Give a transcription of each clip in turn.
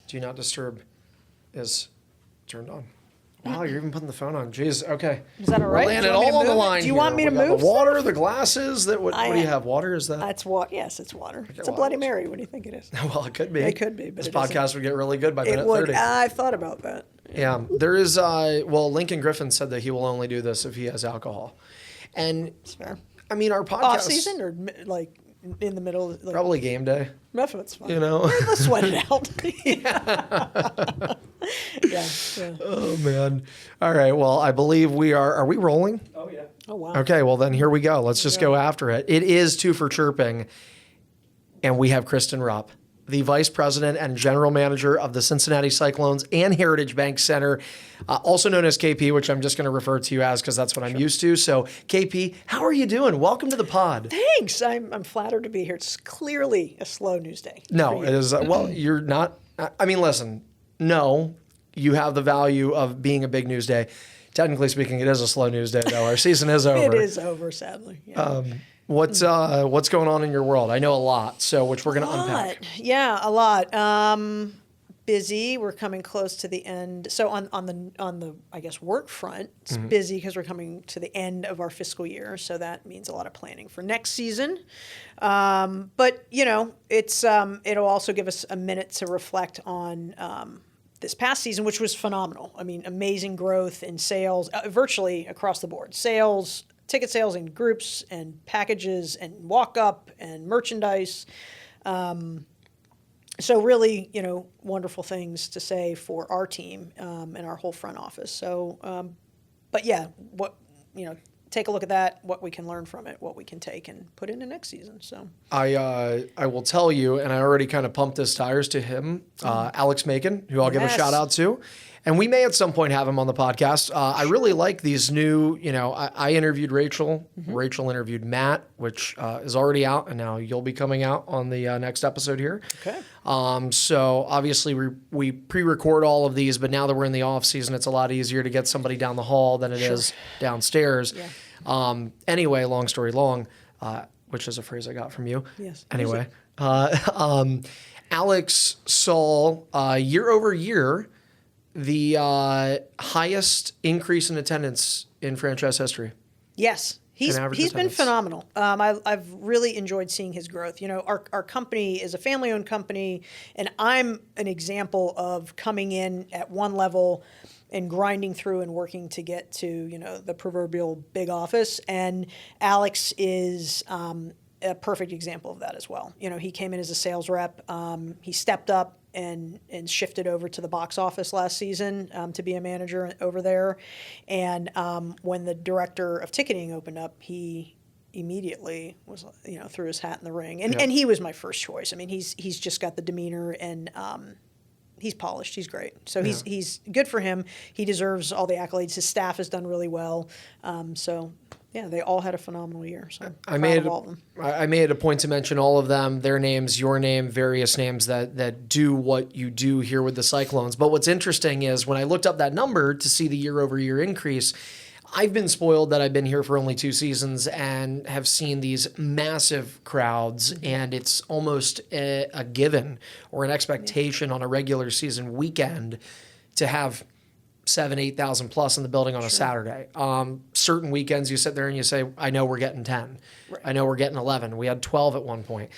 Do not disturb is turned on. Wow, you're even putting the phone on. Jeez, okay. Is that all right? We're laying it all on the line. Do you want me to We got move? the water, the glasses. What do you have? Water? Is that? That's water. Yes, it's water. Okay, It's a Bloody Mary. What do you think it is? Well, it could be. It could be, but this it podcast isn't. would get really good by minute It would. 30. I've thought about that. Yeah, there is. Well, Lincoln Griffin said that he will only do this if he has alcohol, and It's fair. I mean our podcast. Off season or like in the middle? Like, Probably game day. That's fine. You know. Let's sweat it out. yeah. Oh man. All right. Well, I believe we are. Are we rolling? Oh, yeah. Oh wow. Okay. Well, then here we go. Let's just go after it. It is 2 for Chirping, and we have Kristin Ropp, the Vice President and General Manager of the Cincinnati Cyclones and Heritage Bank Center, also known as KP, which I'm just going to refer to you as because that's what I'm used to. So, KP, how are you doing? Welcome to the pod. Thanks. I'm flattered to be here. It's clearly a slow news day. No, it is. Well, you're not. I mean, listen, no, you have the value of being a big news day. Technically speaking, it is a slow news day, though. Our season is over. It is over, sadly. Yeah. What's going on in your world? I know a lot, so which we're going to unpack. Yeah, a lot. Busy. We're coming close to the end. So on the I guess work front, it's busy because we're coming to the end of our fiscal year. So that means a lot of planning for next season. But you know, it's it'll also give us a minute to reflect on this past season, which was phenomenal. I mean, amazing growth in sales, virtually across the board. Sales. Ticket sales in groups and packages and walk-up and merchandise. So really, you know, wonderful things to say for our team and our whole front office. So, but yeah, take a look at that, what we can learn from it, what we can take and put into next season. So I will tell you, and I already kind of pumped his tires to him, Alex Macon, who I'll give a shout out to. And we may at some point have him on the podcast. I really like these new, I interviewed Rachel. Rachel interviewed Matt, which is already out. And now you'll be coming out on the next episode here. Okay. So obviously we pre-record all of these, but now that we're in the off season, it's a lot easier to get somebody down the hall than it is downstairs. Yeah. Anyway, long story long, which is a phrase I got from you. Yes. Anyway, Alex saw year over year the highest increase in attendance in franchise history. Yes. He's been phenomenal. I've really enjoyed seeing his growth. You know, our company is a family-owned company, and I'm an example of coming in at one level and grinding through and working to get to, the proverbial big office. And Alex is a perfect example of that as well. You know, he came in as a sales rep. He stepped up and shifted over to the box office last season to be a manager over there. And when the director of ticketing opened up, he immediately was, threw his hat in the ring. And he was my first choice. I mean, he's just got the demeanor and he's polished. He's great. So he's good for him. He deserves all the accolades. His staff has done really well. Yeah, they all had a phenomenal year. So I made a point to mention all of them, their names, your name, various names that do what you do here with the Cyclones. But what's interesting is when I looked up that number to see the year-over-year increase, I've been spoiled that I've been here for only 2 seasons and have seen these massive crowds, and it's almost a given or an expectation on a regular season weekend to have 7,000, 8,000 plus in the building on a Saturday. Certain weekends you sit there and you say, I know we're getting 10. Right. I know we're getting 11. We had 12 at one point.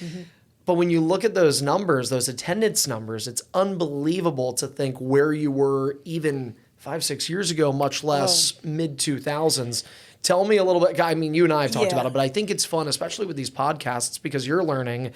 But when you look at those numbers, those attendance numbers, it's unbelievable to think where you were even 5-6 years ago, much less mid-2000s. Tell me a little bit. I mean, you and I have talked about it, but I think it's fun, especially with these podcasts, because you're learning.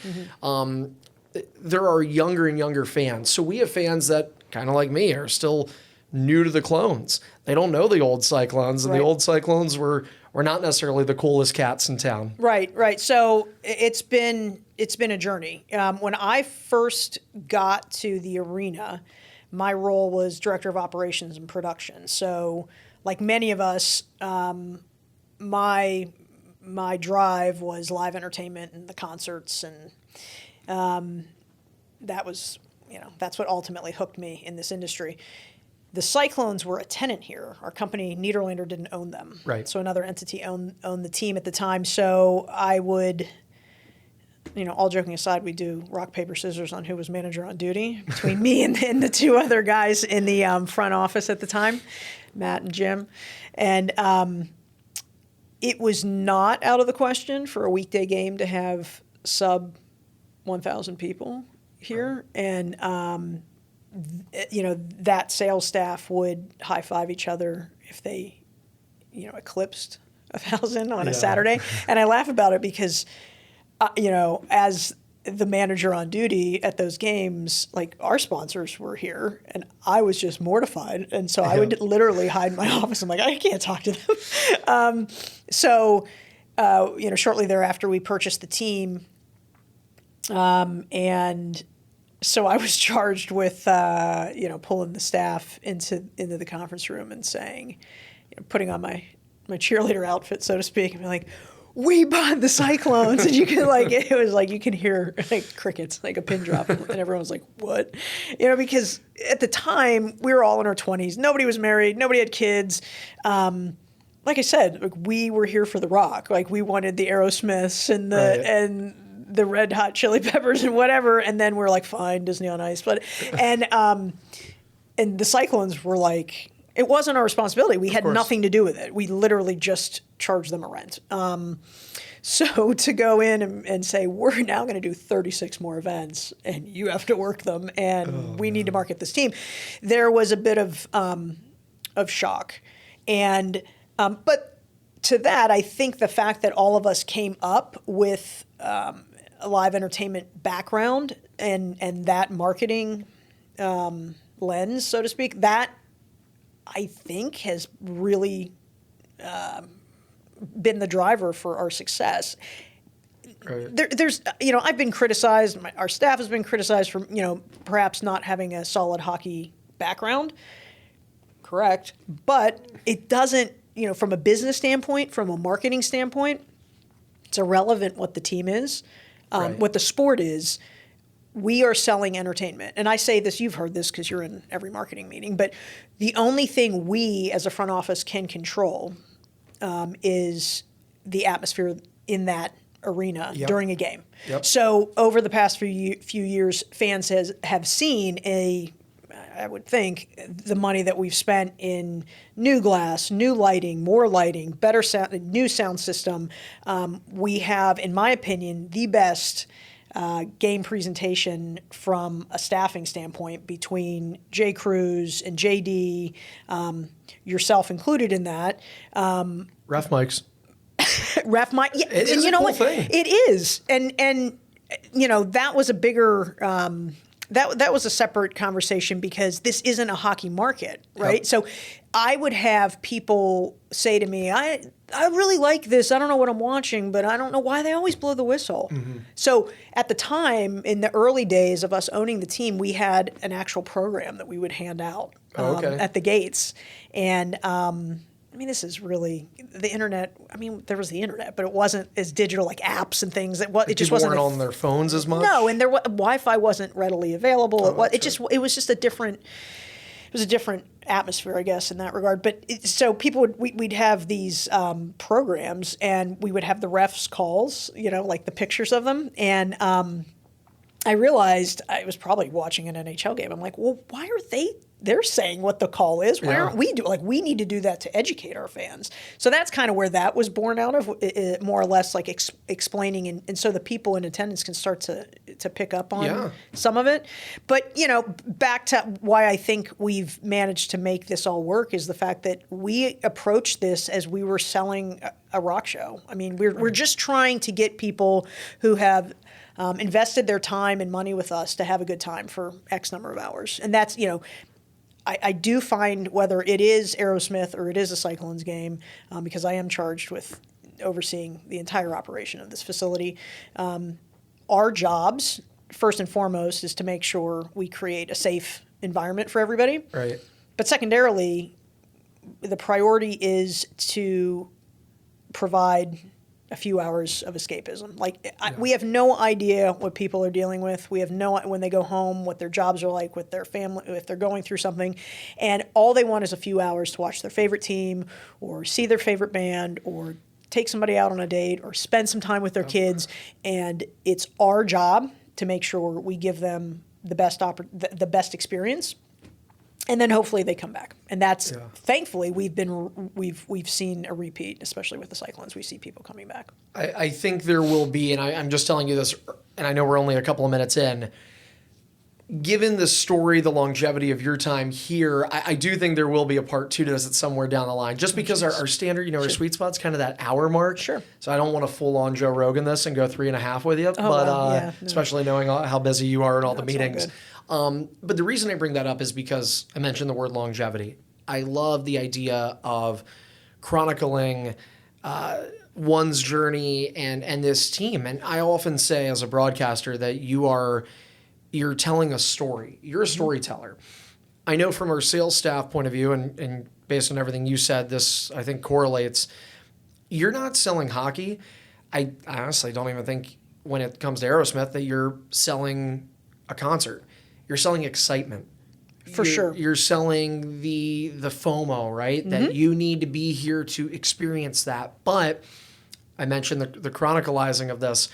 There are younger and younger fans. So we have fans that, kind of like me, are still new to the Clones. They don't know the old Cyclones, and the old Cyclones were not necessarily the coolest cats in town. Right. So it's been a journey. When I first got to the arena, my role was director of operations and production. So, like many of us, my drive was live entertainment and the concerts, and that was, that's what ultimately hooked me in this industry. The Cyclones were a tenant here. Our company, Niederlander, didn't own them. Right. So another entity owned the team at the time. So I would all joking aside, we do rock, paper, scissors on who was manager on duty between me and the two other guys in the front office at the time, Matt and Jim. And it was not out of the question for a weekday game to have sub 1,000 people here. And, that sales staff would high five each other if they, eclipsed 1,000 on a Saturday. And I laugh about it because as the manager on duty at those games, like our sponsors were here and I was just mortified. And so I would literally hide in my office. I'm like, I can't talk to them. Shortly thereafter we purchased the team. And so I was charged with, pulling the staff into the conference room and saying, putting on my cheerleader outfit, so to speak, and be like, we bought the Cyclones. And you can it was like, you can hear like crickets, like a pin drop. And everyone was like, what? Because at the time we were all in our 20s. Nobody was married. Nobody had kids. Like I said, we were here for the rock. Like we wanted the Aerosmiths and the Red Hot Chili Peppers and whatever. And then we're like, fine, Disney on Ice. And the Cyclones were like, it wasn't our responsibility. We had nothing to do with it. We literally just charged them a rent. So to go in and say, we're now going to do 36 more events and you have to work them and we need to market this team, there was a bit of shock. And but to that, I think the fact that all of us came up with a live entertainment background and that marketing lens, so to speak, that I think has really been the driver for our success. Right. There's, I've been criticized, our staff has been criticized for, perhaps not having a solid hockey background. Correct. But it doesn't, from a business standpoint, from a marketing standpoint, it's irrelevant what the team is, what the sport is. We are selling entertainment. And I say this, you've heard this because you're in every marketing meeting, but the only thing we as a front office can control is the atmosphere in that arena during a game. Yep. So over the past few years, fans have seen I would think, the money that we've spent in new glass, new lighting, more lighting, better sound, new sound system. We have, in my opinion, the best game presentation from a staffing standpoint between J. Cruz and JD, yourself included in that. Ref mics. Ref mic. Yeah, it is a cool thing. It is. And that was a bigger that was a separate conversation because this isn't a hockey market, right? Yep. So I would have people say to me, I really like this. I don't know what I'm watching, but I don't know why they always blow the whistle. Mm-hmm. So at the time, in the early days of us owning the team, we had an actual program that we would hand out at the gates. And this is really the internet. There was the internet, but it wasn't as digital, like apps and things. It just wasn't on their phones as much. No, and Wi-Fi wasn't readily available. It was just a different. It was a different atmosphere, I guess, in that regard. But so people we'd have these programs, and we would have the refs' calls, like the pictures of them, and I realized I was probably watching an NHL game. I'm like, well, why are they're saying what the call is? Why aren't we doing? We need to do that to educate our fans. So that's kind of where that was born out of, more or less like explaining, and so the people in attendance can start to pick up on some of it. But back to why I think we've managed to make this all work is the fact that we approached this as we were selling a rock show. We're just trying to get people who have invested their time and money with us to have a good time for X number of hours. And that's, I do find whether it is Aerosmith or it is a Cyclones game, because I am charged with overseeing the entire operation of this facility, our jobs, first and foremost, is to make sure we create a safe environment for everybody. Right. But secondarily, the priority is to provide a few hours of escapism. We have no idea what people are dealing with. We have when they go home, what their jobs are like with their family, if they're going through something. And all they want is a few hours to watch their favorite team or see their favorite band or take somebody out on a date or spend some time with their kids, and it's our job to make sure we give them the best experience. And then hopefully they come back, and that's thankfully we've seen a repeat, especially with the Cyclones. We see people coming back. I think there will be, and I'm just telling you this, and I know we're only a couple of minutes in. Given the story, the longevity of your time here, I do think there will be a part 2 to this at somewhere down the line. Just because our standard, our sweet spot's kind of that hour mark. Sure. So I don't want to full on Joe Rogan this and go 3.5 with you, especially knowing how busy you are and all the meetings. But the reason I bring that up is because I mentioned the word longevity. I love the idea of chronicling one's journey and this team. And I often say as a broadcaster that you're telling a story. You're a storyteller. I know from our sales staff point of view, and based on everything you said, this I think correlates. You're not selling hockey. I honestly don't even think when it comes to Aerosmith that you're selling a concert. You're selling excitement. For sure. You're selling the FOMO, right? That you need to be here to experience that. But I mentioned the chronicalizing of this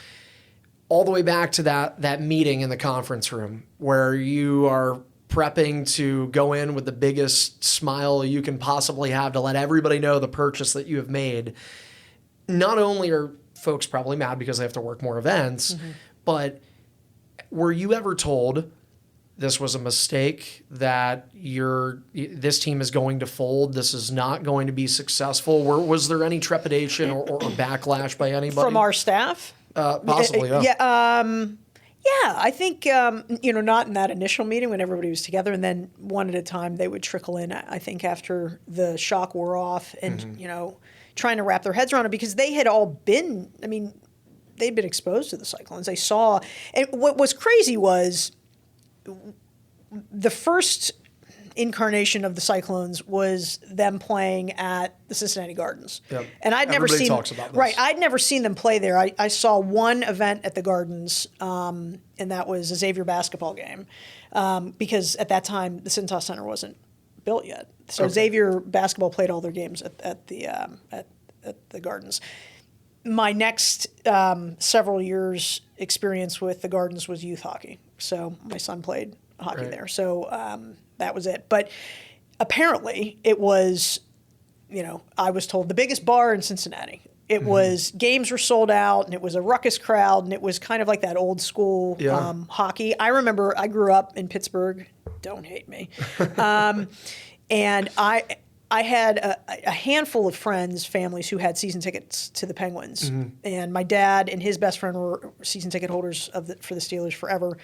all the way back to that meeting in the conference room where you are prepping to go in with the biggest smile you can possibly have to let everybody know the purchase that you have made. Not only are folks probably mad because they have to work more events, but were you ever told this was a mistake, that this team is going to fold, this is not going to be successful? Was there any trepidation or backlash by anybody? From our staff? Possibly, yeah. Yeah, I think, not in that initial meeting when everybody was together, and then one at a time they would trickle in, I think, after the shock wore off and, trying to wrap their heads around it, because they had all been, they'd been exposed to the Cyclones. They saw, and what was crazy was the first incarnation of the Cyclones was them playing at the Cincinnati Gardens. Yep. And Everybody talks about this. Right, I'd never seen them play there. I saw one event at the Gardens, and that was a Xavier basketball game, because at that time the Cintas Center wasn't built yet. So Xavier basketball played all their games at the Gardens. My next several years experience with the Gardens was youth hockey. So my son played hockey there. So that was it. But apparently it was, I was told the biggest bar in Cincinnati. It was, games were sold out, and it was a ruckus crowd, and it was kind of like that old school hockey. I remember I grew up in Pittsburgh. Don't hate me. And I had a handful of friends, families who had season tickets to the Penguins. And my dad and his best friend were season ticket holders for the Steelers forever.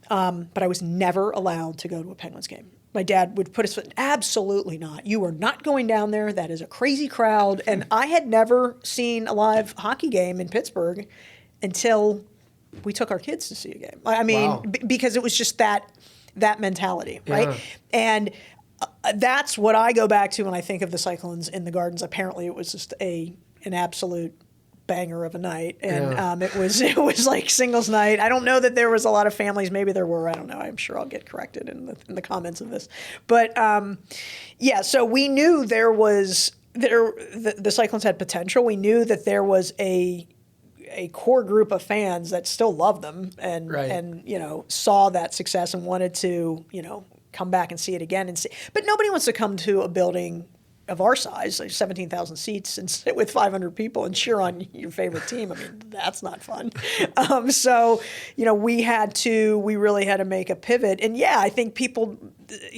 But I was never allowed to go to a Penguins game. My dad would put his foot, absolutely not. You are not going down there. That is a crazy crowd. And I had never seen a live hockey game in Pittsburgh until we took our kids to see a game. Because it was just that mentality, right? Yeah. And that's what I go back to when I think of the Cyclones in the Gardens. Apparently, it was just an absolute banger of a night, and it was like singles night. I don't know that there was a lot of families. Maybe there were. I don't know. I'm sure I'll get corrected in the comments of this. But so we knew the Cyclones had potential. We knew that there was a core group of fans that still loved them and saw that success and wanted to come back and see it again but nobody wants to come to a building of our size, like 17,000 seats, and sit with 500 people and cheer on your favorite team. That's not fun. So we really had to make a pivot. And I think people,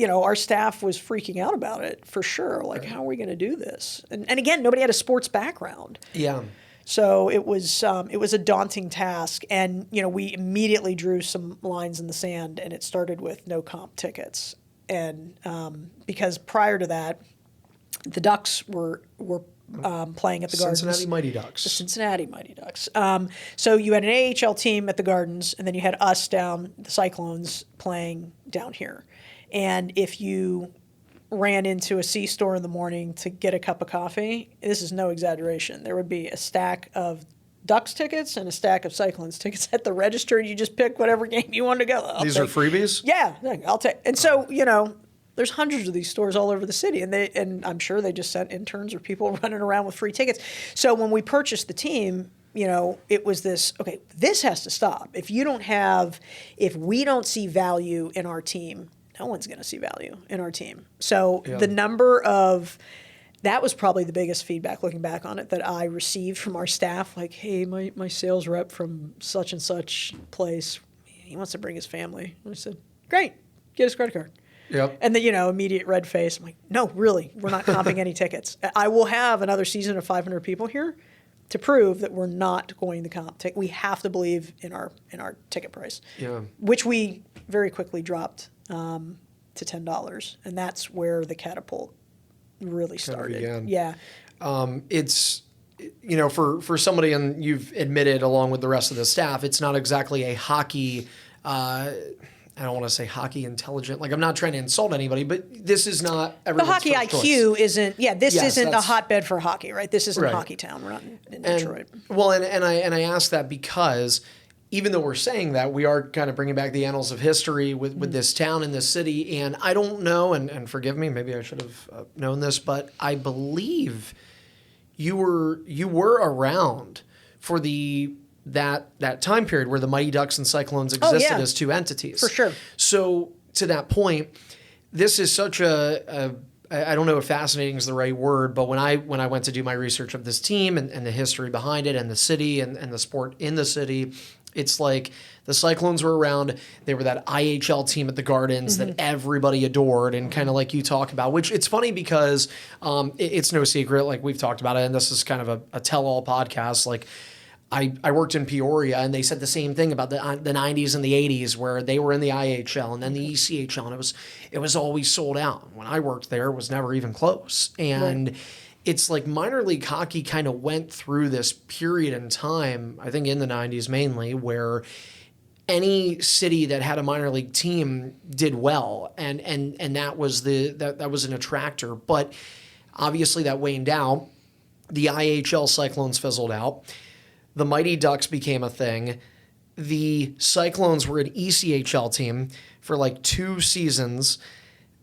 our staff was freaking out about it for sure. Like, how are we going to do this? And again, nobody had a sports background. Yeah. So it was a daunting task, and we immediately drew some lines in the sand, and it started with no comp tickets, and because prior to that, the Ducks were playing at the Gardens. Cincinnati Mighty Ducks. The Cincinnati Mighty Ducks. So you had an AHL team at the Gardens, and then you had us down, the Cyclones, playing down here, and if you ran into a C-store in the morning to get a cup of coffee, this is no exaggeration, there would be a stack of Ducks tickets and a stack of Cyclones tickets at the register, and you just pick whatever game you wanted to go. These are freebies? Yeah, I'll take. And so, There's hundreds of these stores all over the city, and I'm sure they just sent interns or people running around with free tickets. So when we purchased the team, it was this, okay, this has to stop. If we don't see value in our team, no one's going to see value in our team. So that was probably the biggest feedback looking back on it that I received from our staff. Like, hey, my sales rep from such and such place, he wants to bring his family. And I said, great, get his credit card. Yep. And the immediate red face. I'm like, no, really, we're not comping any tickets. I will have another season of 500 people here to prove that we're not going to comp. We have to believe in our ticket price, which we very quickly dropped to $10, and that's where the catapult really started. Yeah. It's for somebody, and you've admitted along with the rest of the staff, it's not exactly a hockey. I don't want to say hockey intelligent. Like, I'm not trying to insult anybody, but this is not everyone's the hockey first IQ choice. isn't. Yeah, this isn't a hotbed for hockey, right? This isn't Hockey Town. We're not in Detroit. Well, and I ask that because even though we're saying that, we are kind of bringing back the annals of history with this town and this city. And I don't know, and forgive me, maybe I should have known this, but I believe you were around for that time period where the Mighty Ducks and Cyclones existed as two entities. For sure. So to that point, this is such I don't know if fascinating is the right word, but when I went to do my research of this team and the history behind it and the city and the sport in the city, it's like the Cyclones were around. They were that IHL team at the Gardens that everybody adored, and kind of like you talk about, which it's funny because it's no secret, like we've talked about it, and this is kind of a tell-all podcast, like I worked in Peoria, and they said the same thing about the 90s and the 80s, where they were in the IHL and then the ECHL, and it was always sold out. When I worked there, it was never even close. And it's like minor league hockey kind of went through this period in time, I think in the 90s mainly, where any city that had a minor league team did well, and that was that was an attractor. But obviously that waned out. The IHL Cyclones fizzled out. The Mighty Ducks became a thing. The Cyclones were an ECHL team for like 2 seasons,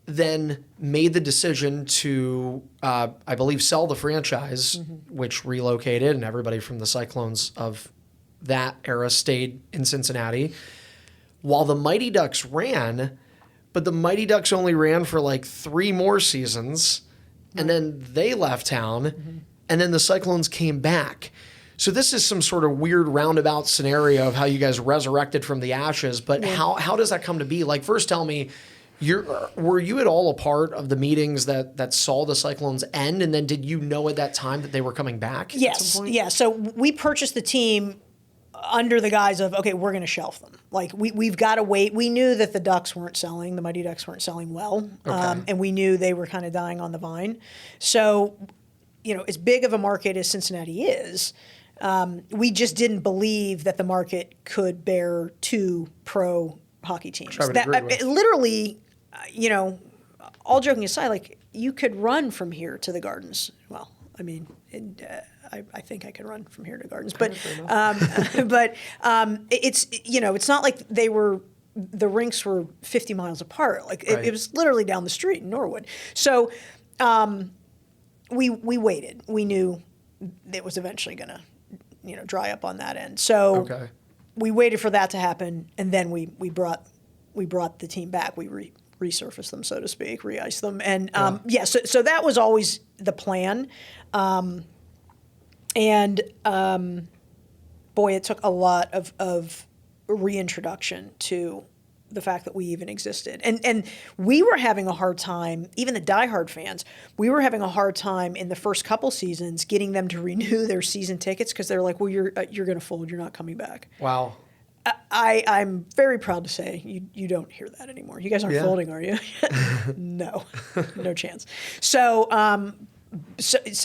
then made the decision to, I believe, sell the franchise, which relocated, and everybody from the Cyclones of that era stayed in Cincinnati, while the Mighty Ducks ran, but the Mighty Ducks only ran for like 3 more seasons, and then they left town, and then the Cyclones came back. So this is some sort of weird roundabout scenario of how you guys resurrected from the ashes, but how does that come to be? Like, first tell me, were you at all a part of the meetings that saw the Cyclones end, and then did you know at that time that they were coming back? Yes, yeah. So we purchased the team under the guise of, okay, we're going to shelf them. Like, we've got to wait. We knew that the Ducks weren't selling, the Mighty Ducks weren't selling well, and we knew they were kind of dying on the vine. So, as big of a market as Cincinnati is, we just didn't believe that the market could bear 2 pro hockey teams. Literally, all joking aside, like, you could run from here to the Gardens. Well, I mean, I think I could run from here to Gardens, but it's it's not like the rinks were 50 miles apart. Like it was literally down the street in Norwood. So we waited. We knew it was eventually going to dry up on that end. So we waited for that to happen, and then we brought the team back. We resurfaced them, so to speak, re-iced them, and so that was always the plan. Boy, it took a lot of reintroduction to the fact that we even existed. And we were having a hard time, even the diehard fans, we were having a hard time in the first couple seasons getting them to renew their season tickets because they're like, well, you're going to fold. You're not coming back. Wow. I'm very proud to say you don't hear that anymore. You guys aren't folding, are you? No chance. So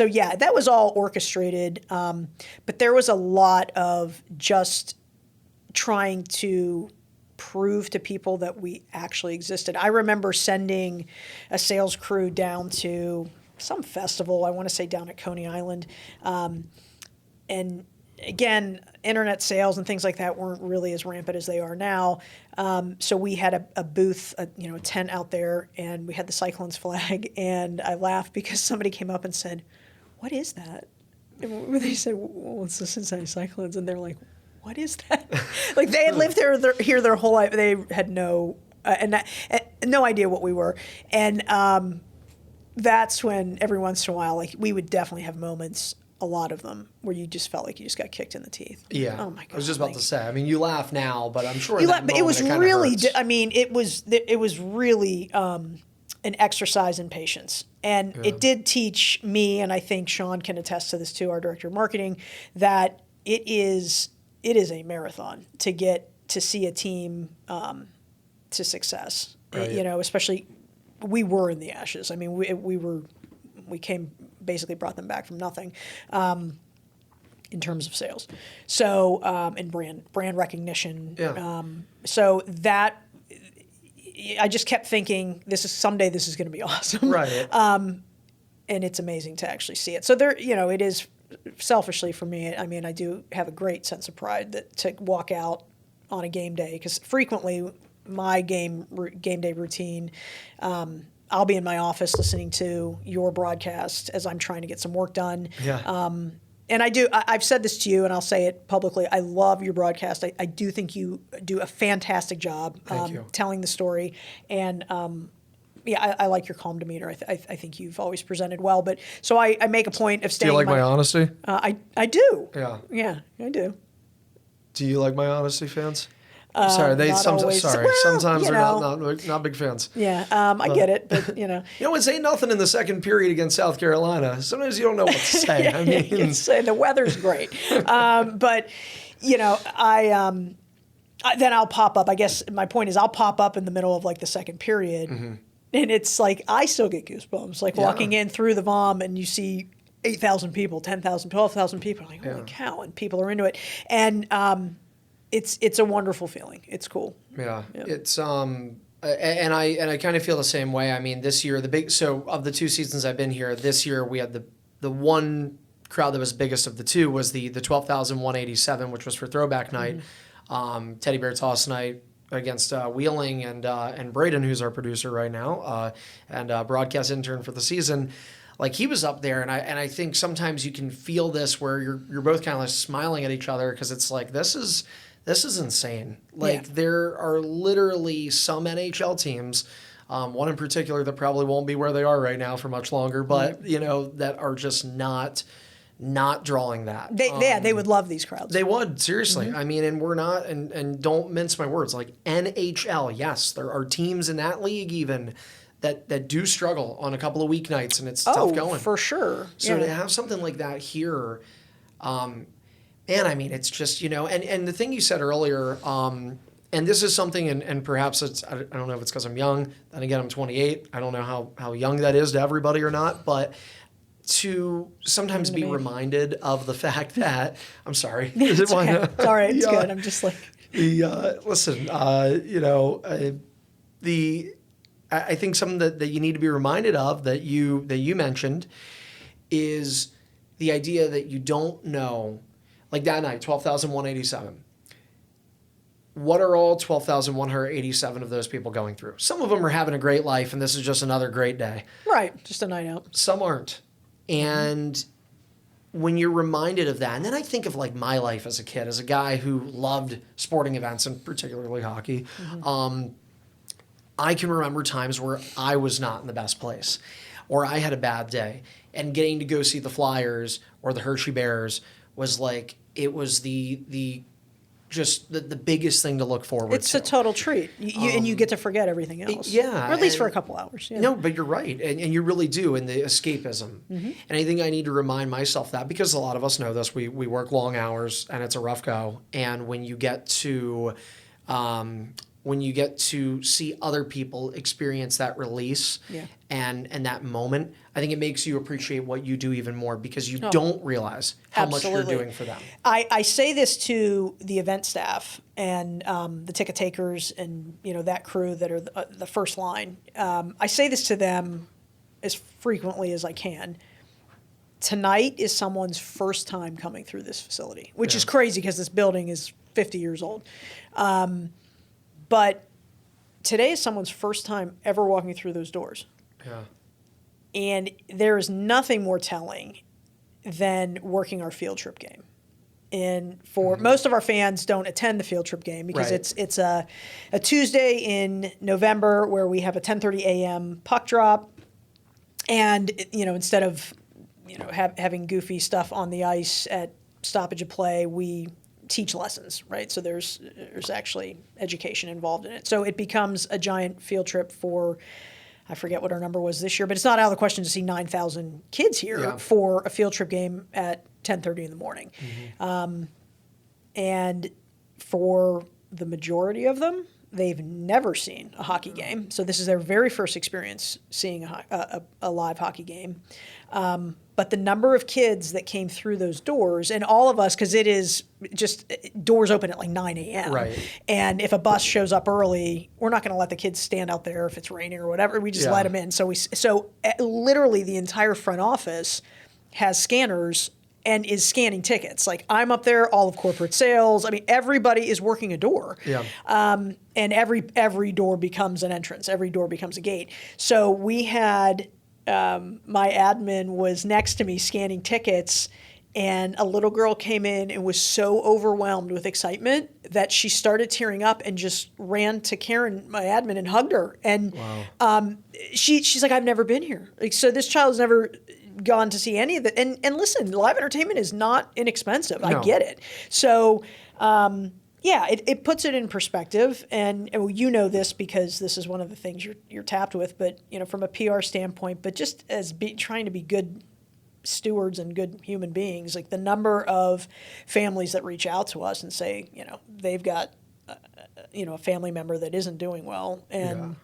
yeah, that was all orchestrated. But there was a lot of just trying to prove to people that we actually existed. I remember sending a sales crew down to some festival, I want to say down at Coney Island, and again, internet sales and things like that weren't really as rampant as they are now. So we had a booth, a tent out there, and we had the Cyclones flag. And I laughed because somebody came up and said, "What is that?" And they said, "Well, it's the Cincinnati Cyclones," and they're like, "What is that?" Like they had lived here their whole life. They had no idea what we were, and that's when every once in a while, like we would definitely have moments. A lot of them where you just felt like you just got kicked in the teeth. Yeah. Oh my God. I was just about to say. I mean, you laugh now, but I'm sure You that laugh, but moment, it was kinda really. hurts. I mean, it was really an exercise in patience, and it did teach me, and I think Sean can attest to this too, our director of marketing, that it is a marathon to get to see a team to success. Right. Especially we were in the ashes. I mean, we came. Basically brought them back from nothing in terms of sales. So, and brand recognition. Yeah. So that, I just kept thinking, someday this is going to be awesome. Right. And it's amazing to actually see it. So there, it is selfishly for me, I mean, I do have a great sense of pride to walk out on a game day, because frequently my game day routine, I'll be in my office listening to your broadcast as I'm trying to get some work done. Yeah. And I've said this to you, and I'll say it publicly. I love your broadcast. I do think you do a fantastic job telling the story. And I like your calm demeanor. I think you've always presented well. But so I make a point of staying. Do you like my honesty? I do. Yeah. Yeah, I do. Do you like my honesty, fans? Sorry, always. sorry. Well, Sometimes they're not big fans. Yeah, I get it, but it's ain't nothing in the second period against South Carolina. Sometimes you don't know what to say. Yeah, I mean, say the weather's great, but then I'll pop up. I guess my point is I'll pop up in the middle of like the second period, and it's like I still get goosebumps, like walking in through the VOM and you see 8,000 people, 10,000, 12,000 people. I'm like, holy cow, and people are into it, and it's a wonderful feeling. It's cool. Yeah. It's and I kind of feel the same way. I mean, this year so of the 2 seasons I've been here, this year we had the one crowd that was biggest of the 2 was the 12,187, which was for throwback night, Teddy Bear Toss night against Wheeling and Braden, who's our producer right now, and broadcast intern for the season. Like he was up there, and I think sometimes you can feel this where you're both kind of like smiling at each other, because it's like this is insane. Like there are literally some NHL teams, one in particular that probably won't be where they are right now for much longer, but that are just not drawing that. They would love these crowds. They would, seriously. I mean, and we're not, and don't mince my words, like NHL, yes, there are teams in that league even that do struggle on a couple of weeknights, and it's tough going. For sure. So to have something like that here, and I mean, it's just, and the thing you said earlier, and this is something, and perhaps I don't know if it's because I'm young, then again, I'm 28. I don't know how young that is to everybody or not, but to sometimes be reminded of the fact that, I'm sorry. It's okay. It's all right. It's good. I'm just like. Listen, I think something that you need to be reminded of that you mentioned is the idea that you don't know. Like that night, 12,187. What are all 12,187 of those people going through? Some of them are having a great life, and this is just another great day. Right, just a night out. Some aren't. And when you're reminded of that, and then I think of like my life as a kid, as a guy who loved sporting events, and particularly hockey, I can remember times where I was not in the best place, or I had a bad day, and getting to go see the Flyers or the Hershey Bears was like, it was the biggest thing to look forward to. It's a total treat. And you get to forget everything else. Yeah. Or at least for a couple hours. Yeah. No, but you're right. And you really do, in the escapism. And I think I need to remind myself that, because a lot of us know this. We work long hours, and it's a rough go. And when you get to see other people experience that release and that moment, I think it makes you appreciate what you do even more, because you don't realize how much you're doing for them. I say this to the event staff and the ticket takers and that crew that are the first line. I say this to them as frequently as I can. tonight is someone's first time coming through this facility, which is crazy because this building is 50 years old. But today is someone's first time ever walking through those doors. Yeah. And there is nothing more telling than working our field trip game. And for most of our fans don't attend the field trip game because it's a Tuesday in November where we have a 10:30 a.m. puck drop. And, instead of, having goofy stuff on the ice at stoppage of play, we teach lessons, right? So there's actually education involved in it. So it becomes a giant field trip for, I forget what our number was this year, but it's not out of the question to see 9,000 kids here for a field trip game at 10:30 in the morning. And for the majority of them, they've never seen a hockey game. So this is their very first experience seeing a live hockey game. But the number of kids that came through those doors, and all of us, because it is just doors open at like 9 a.m. Right. And if a bus shows up early, we're not going to let the kids stand out there if it's raining or whatever. We just let them in. So literally the entire front office has scanners and is scanning tickets. Like I'm up there, all of corporate sales. I mean, everybody is working a door. Yeah. And every door becomes an entrance. Every door becomes a gate. So we had my admin was next to me scanning tickets, and a little girl came in and was so overwhelmed with excitement that she started tearing up and just ran to Karen, my admin, and hugged her. And she's like, I've never been here. Like, so this child's never gone to see any of it. And listen, live entertainment is not inexpensive. No. I get it. So it puts it in perspective, and this because this is one of the things you're tapped with. But from a PR standpoint, but just as trying to be good stewards and good human beings, like the number of families that reach out to us and say, they've got a family member that isn't doing well, and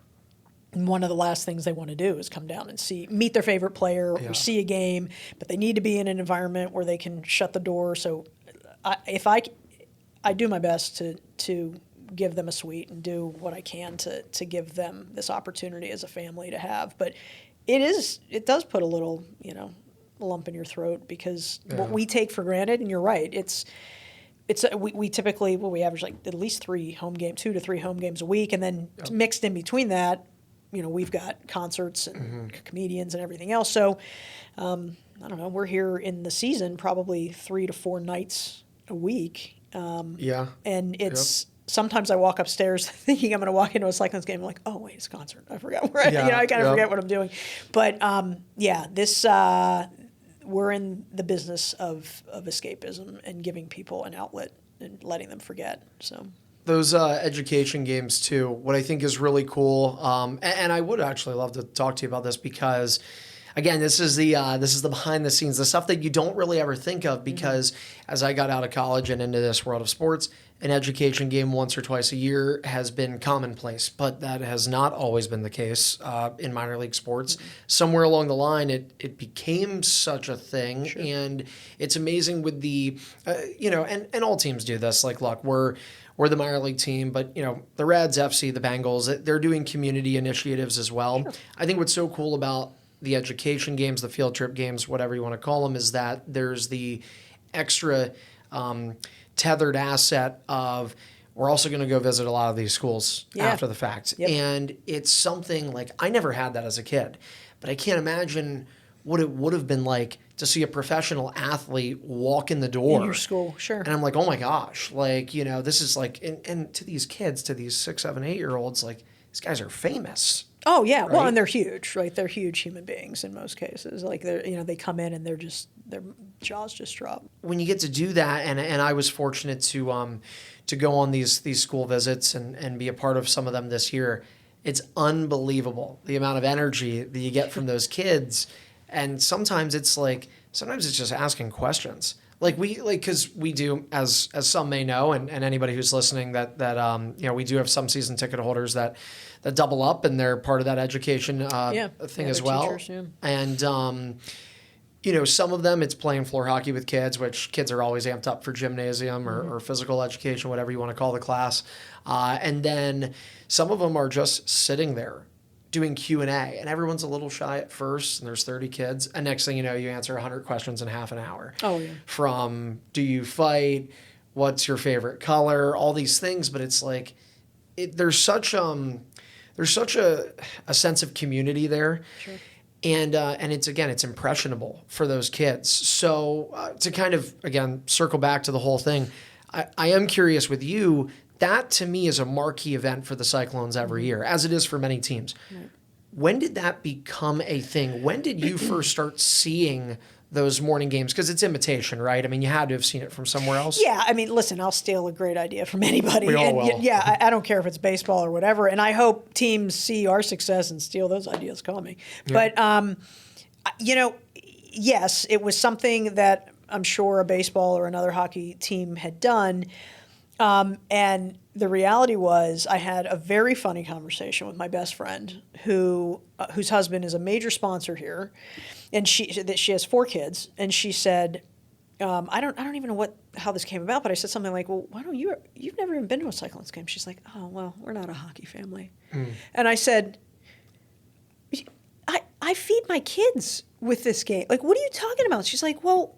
one of the last things they want to do is come down and meet their favorite player or see a game, but they need to be in an environment where they can shut the door. So I do my best to give them a suite and do what I can to give them this opportunity as a family to have. But it does put a little, lump in your throat because what we take for granted, and you're right, we typically, we average like at least 2 to 3 home games a week, and then mixed in between that, we've got concerts and comedians and everything else. So I don't know, we're here in the season probably 3 to 4 nights a week. And it's sometimes I walk upstairs thinking I'm going to walk into a Cyclones game. I'm like, oh wait, it's a concert. I forgot. I kind of forget what I'm doing. But this we're in the business of escapism and giving people an outlet and letting them forget. So those education games too. What I think is really cool, and I would actually love to talk to you about this because, again, this is the behind the scenes, the stuff that you don't really ever think of because as I got out of college and into this world of sports, an education game once or twice a year has been commonplace, but that has not always been the case in minor league sports. Somewhere along the line, it became such a thing, and it's amazing with the, and all teams do this. Like, look, we're the minor league team, but the Reds, FC, the Bengals, they're doing community initiatives as well. Sure. I think what's so cool about the education games, the field trip games, whatever you want to call them, is that there's the extra tethered asset of we're also going to go visit a lot of these schools after the fact. Yep. And it's something like I never had that as a kid, but I can't imagine what it would have been like to see a professional athlete walk in the door. In your school, sure. And I'm like, oh my gosh, like, this is like, and to these kids, to these 6, 7, 8-year-olds, like these guys are famous. Oh yeah, right? Well, and they're huge, right? They're huge human beings in most cases. Like they come in and their jaws just drop. When you get to do that, and I was fortunate to go on these school visits and be a part of some of them this year. It's unbelievable the amount of energy that you get from those kids, and sometimes it's just asking questions. Because we do, as some may know, and anybody who's listening, that we do have some season ticket holders that double up, and they're part of that education thing as well. Teachers, and some of them it's playing floor hockey with kids, which kids are always amped up for gymnasium or physical education, whatever you want to call the class. And then some of them are just sitting there doing Q&A, and everyone's a little shy at first, and there's 30 kids, and next thing you know, you answer 100 questions in half an hour. Oh, yeah. From do you fight, what's your favorite color, all these things, but it's like there's such a sense of community there. Sure. And it's impressionable for those kids. So to kind of, again, circle back to the whole thing, I am curious with you, that to me is a marquee event for the Cyclones every year, as it is for many teams. Right. When did that become a thing? When did you first start seeing those morning games? Because it's imitation, right? I mean, you had to have seen it from somewhere else. Yeah, I mean, listen, I'll steal a great idea from anybody. We all will. Yeah, I don't care if it's baseball or whatever. And I hope teams see our success and steal those ideas coming. Yeah. But, yes, it was something that I'm sure a baseball or another hockey team had done. And the reality was I had a very funny conversation with my best friend whose husband is a major sponsor here. And she has 4 kids. And she said, I don't even know how this came about, but I said something like, well, why don't you've never even been to a Cyclones game. She's like, oh, well, we're not a hockey family. And I said, I feed my kids with this game. Like, what are you talking about? She's like, well,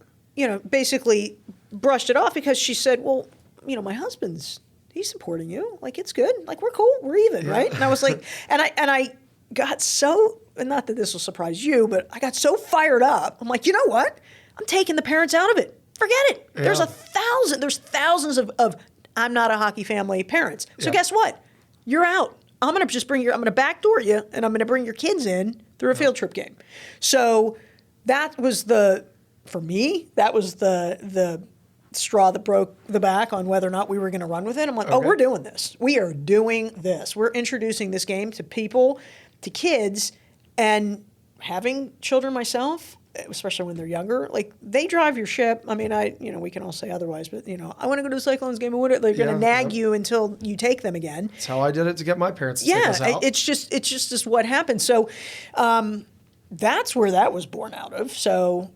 basically brushed it off because she said, well, my husband's, he's supporting you. Like, it's good. Like, we're cool. We're even, right? And I was like, and I got so, and not that this will surprise you, but I got so fired up. I'm like, you know what? I'm taking the parents out of it. Forget it. Yeah. There's thousands of I'm not a hockey family parents. So guess what? You're out. I'm going to backdoor you, and I'm going to bring your kids in through a field trip game. So that was for me, that was the straw that broke the back on whether or not we were going to run with it. I'm like, oh, we're doing this. We are doing this. We're introducing this game to people, to kids, and having children myself, especially when they're younger, like, they drive your ship. I mean, we can all say otherwise, but, I want to go to the Cyclones game. They're going to nag you until you take them again. That's how I did it to get my parents to take us out. It's just what happened. So that's where that was born out of. So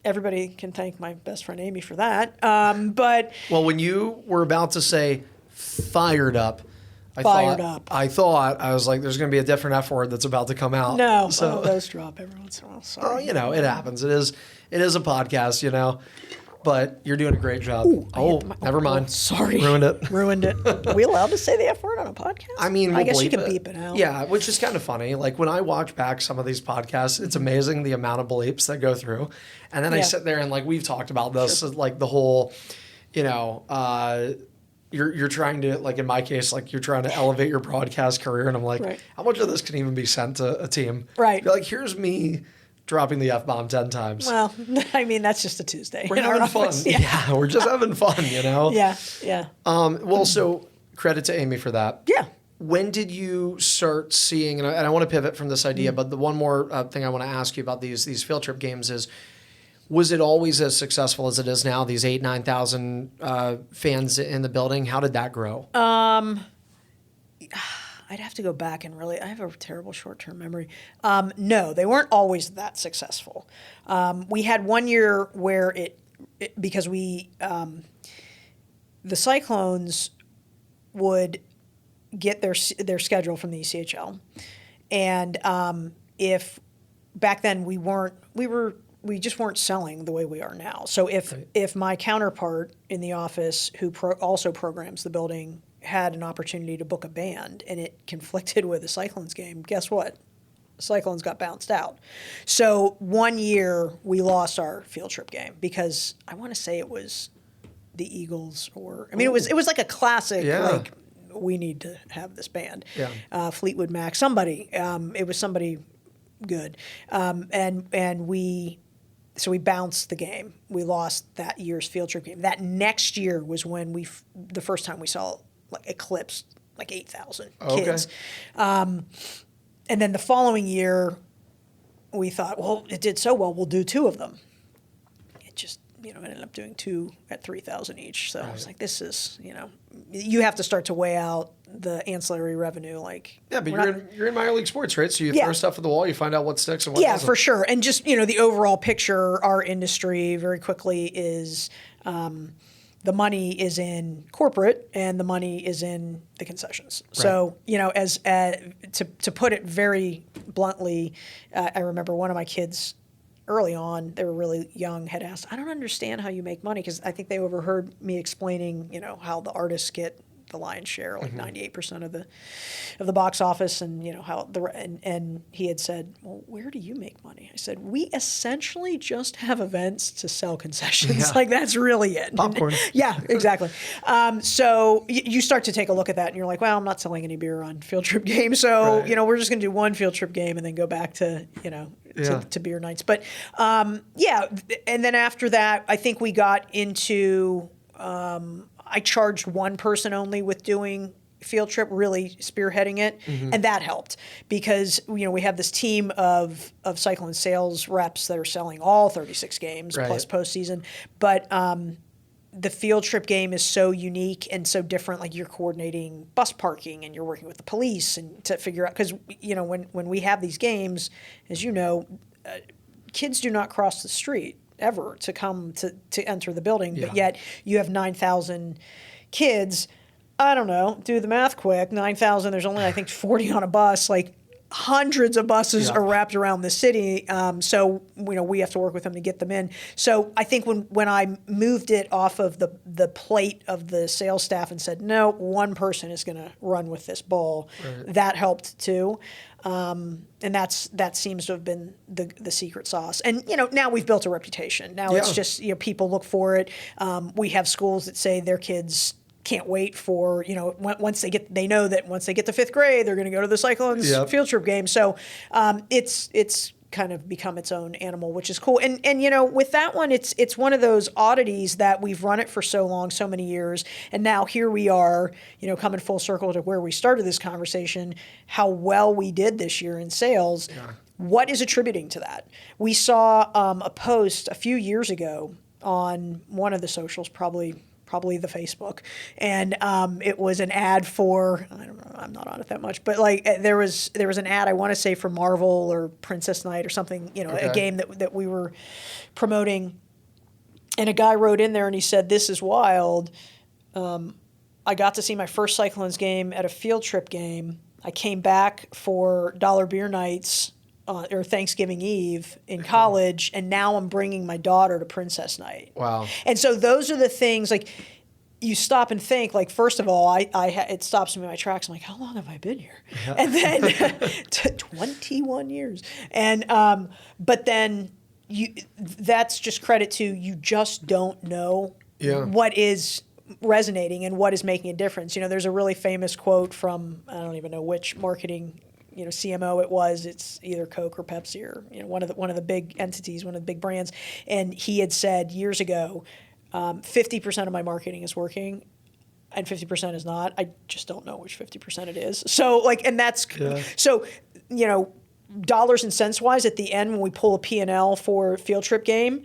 everybody can thank my best friend Amy for that. But when you were about to say fired up, I thought I was like, there's going to be a different F word that's about to come out. No, so those drop every once in a while. Sorry. It happens. It is a podcast, but you're doing a great job. Ooh, never mind. Sorry. Ruined it. Are we allowed to say the F word on a podcast? I mean, I guess you can beep it out. Yeah, which is kind of funny. Like, when I watch back some of these podcasts, it's amazing the amount of bleeps that go through. And then I sit there and, like, we've talked about this, like the whole, you're trying to, like, in my case, like, you're trying to elevate your broadcast career. And I'm like, how much of this can even be sent to a team? Right. You're like, here's me dropping the F-bomb 10 times. Well, I mean, that's just a Tuesday. We're having fun. Yeah, we're just having fun, Yeah. So credit to Amy for that. Yeah. When did you start seeing, and I want to pivot from this idea, but the one more thing I want to ask you about these field trip games is, was it always as successful as it is now, these 9,000 fans in the building? How did that grow? I'd have to go back and I have a terrible short-term memory. No, they weren't always that successful. We had one year where because the Cyclones would get their schedule from the ECHL, and if back then we just weren't selling the way we are now. So if my counterpart in the office, who also programs the building, had an opportunity to book a band and it conflicted with a Cyclones game, guess what? Cyclones got bounced out. So one year we lost our field trip game because I want to say it was the Eagles it was like a classic, like, we need to have this band. Yeah. Fleetwood Mac, somebody, it was somebody good. So we bounced the game. We lost that year's field trip game. That next year was when the first time we saw, like, eclipsed like 8,000 kids. And then the following year, we thought, well, it did so well, we'll do 2 of them. It just, ended up doing 2 at 3,000 each. So I was like, this is, you have to start to weigh out the ancillary revenue. Like, yeah, but you're in minor league sports, right? So you throw stuff at the wall, you find out what sticks and what doesn't. Yeah, for sure. And just, the overall picture, our industry very quickly is the money is in corporate and the money is in the concessions. Right. So, as to put it very bluntly, I remember one of my kids early on, they were really young, had asked, I don't understand how you make money, because I think they overheard me explaining, how the artists get the lion's share, like 98% of the box office, and how and he had said, well, where do you make money? I said, we essentially just have events to sell concessions. Yeah. Like, that's really it. Popcorn. Yeah, exactly. So you start to take a look at that, and you're like, well, I'm not selling any beer on field trip games, so right. We're just going to do one field trip game and then go back to to beer nights. But and then after that, I think we got into. I charged one person only with doing field trip, really spearheading it, and that helped because we have this team of Cyclone sales reps that are selling all 36 games right. plus postseason. But the field trip game is so unique and so different. Like, you're coordinating bus parking and you're working with the police and to figure out, because when we have these games, as kids do not cross the street ever to come to enter the building, but yet you have 9,000 kids. I don't know, do the math quick. 9,000, there's only, I think, 40 on a bus. Like, hundreds of buses are wrapped around the city. So, we have to work with them to get them in. So I think when I moved it off of the plate of the sales staff and said, no, one person is going to run with this ball, right. that helped too. And that seems to have been the secret sauce. And, now we've built a reputation. Now it's just, people look for it. We have schools that say their kids can't wait for, once they know that once they get to fifth grade, they're going to go to the Cyclones field trip game. So it's kind of become its own animal, which is cool. And with that one, it's one of those oddities that we've run it for so long, so many years, and now here we are, coming full circle to where we started this conversation, how well we did this year in sales. Yeah. What is attributing to that? We saw a post a few years ago on one of the socials, probably the Facebook, and it was an ad for, I don't know, I'm not on it that much, but like there was an ad, I want to say, for Marvel or Princess Night or something, okay. A game that we were promoting, and a guy wrote in there and he said, "This is wild. I got to see my first Cyclones game at a field trip game. I came back for dollar beer nights or Thanksgiving Eve in college, and now I'm bringing my daughter to Princess Night." Wow. And so those are the things, like, you stop and think, like, first of all, it stops me in my tracks. I'm like, how long have I been here? Yeah. And then 21 years. And but then that's just credit to, you just don't know what is resonating and what is making a difference. There's a really famous quote from, I don't even know which marketing CMO it was. It's either Coke or Pepsi or one of the big entities, one of the big brands. And he had said years ago, 50% of my marketing is working, and 50% is not. I just don't know which 50% it is. So so dollars and cents wise, at the end when we pull a P&L for field trip game,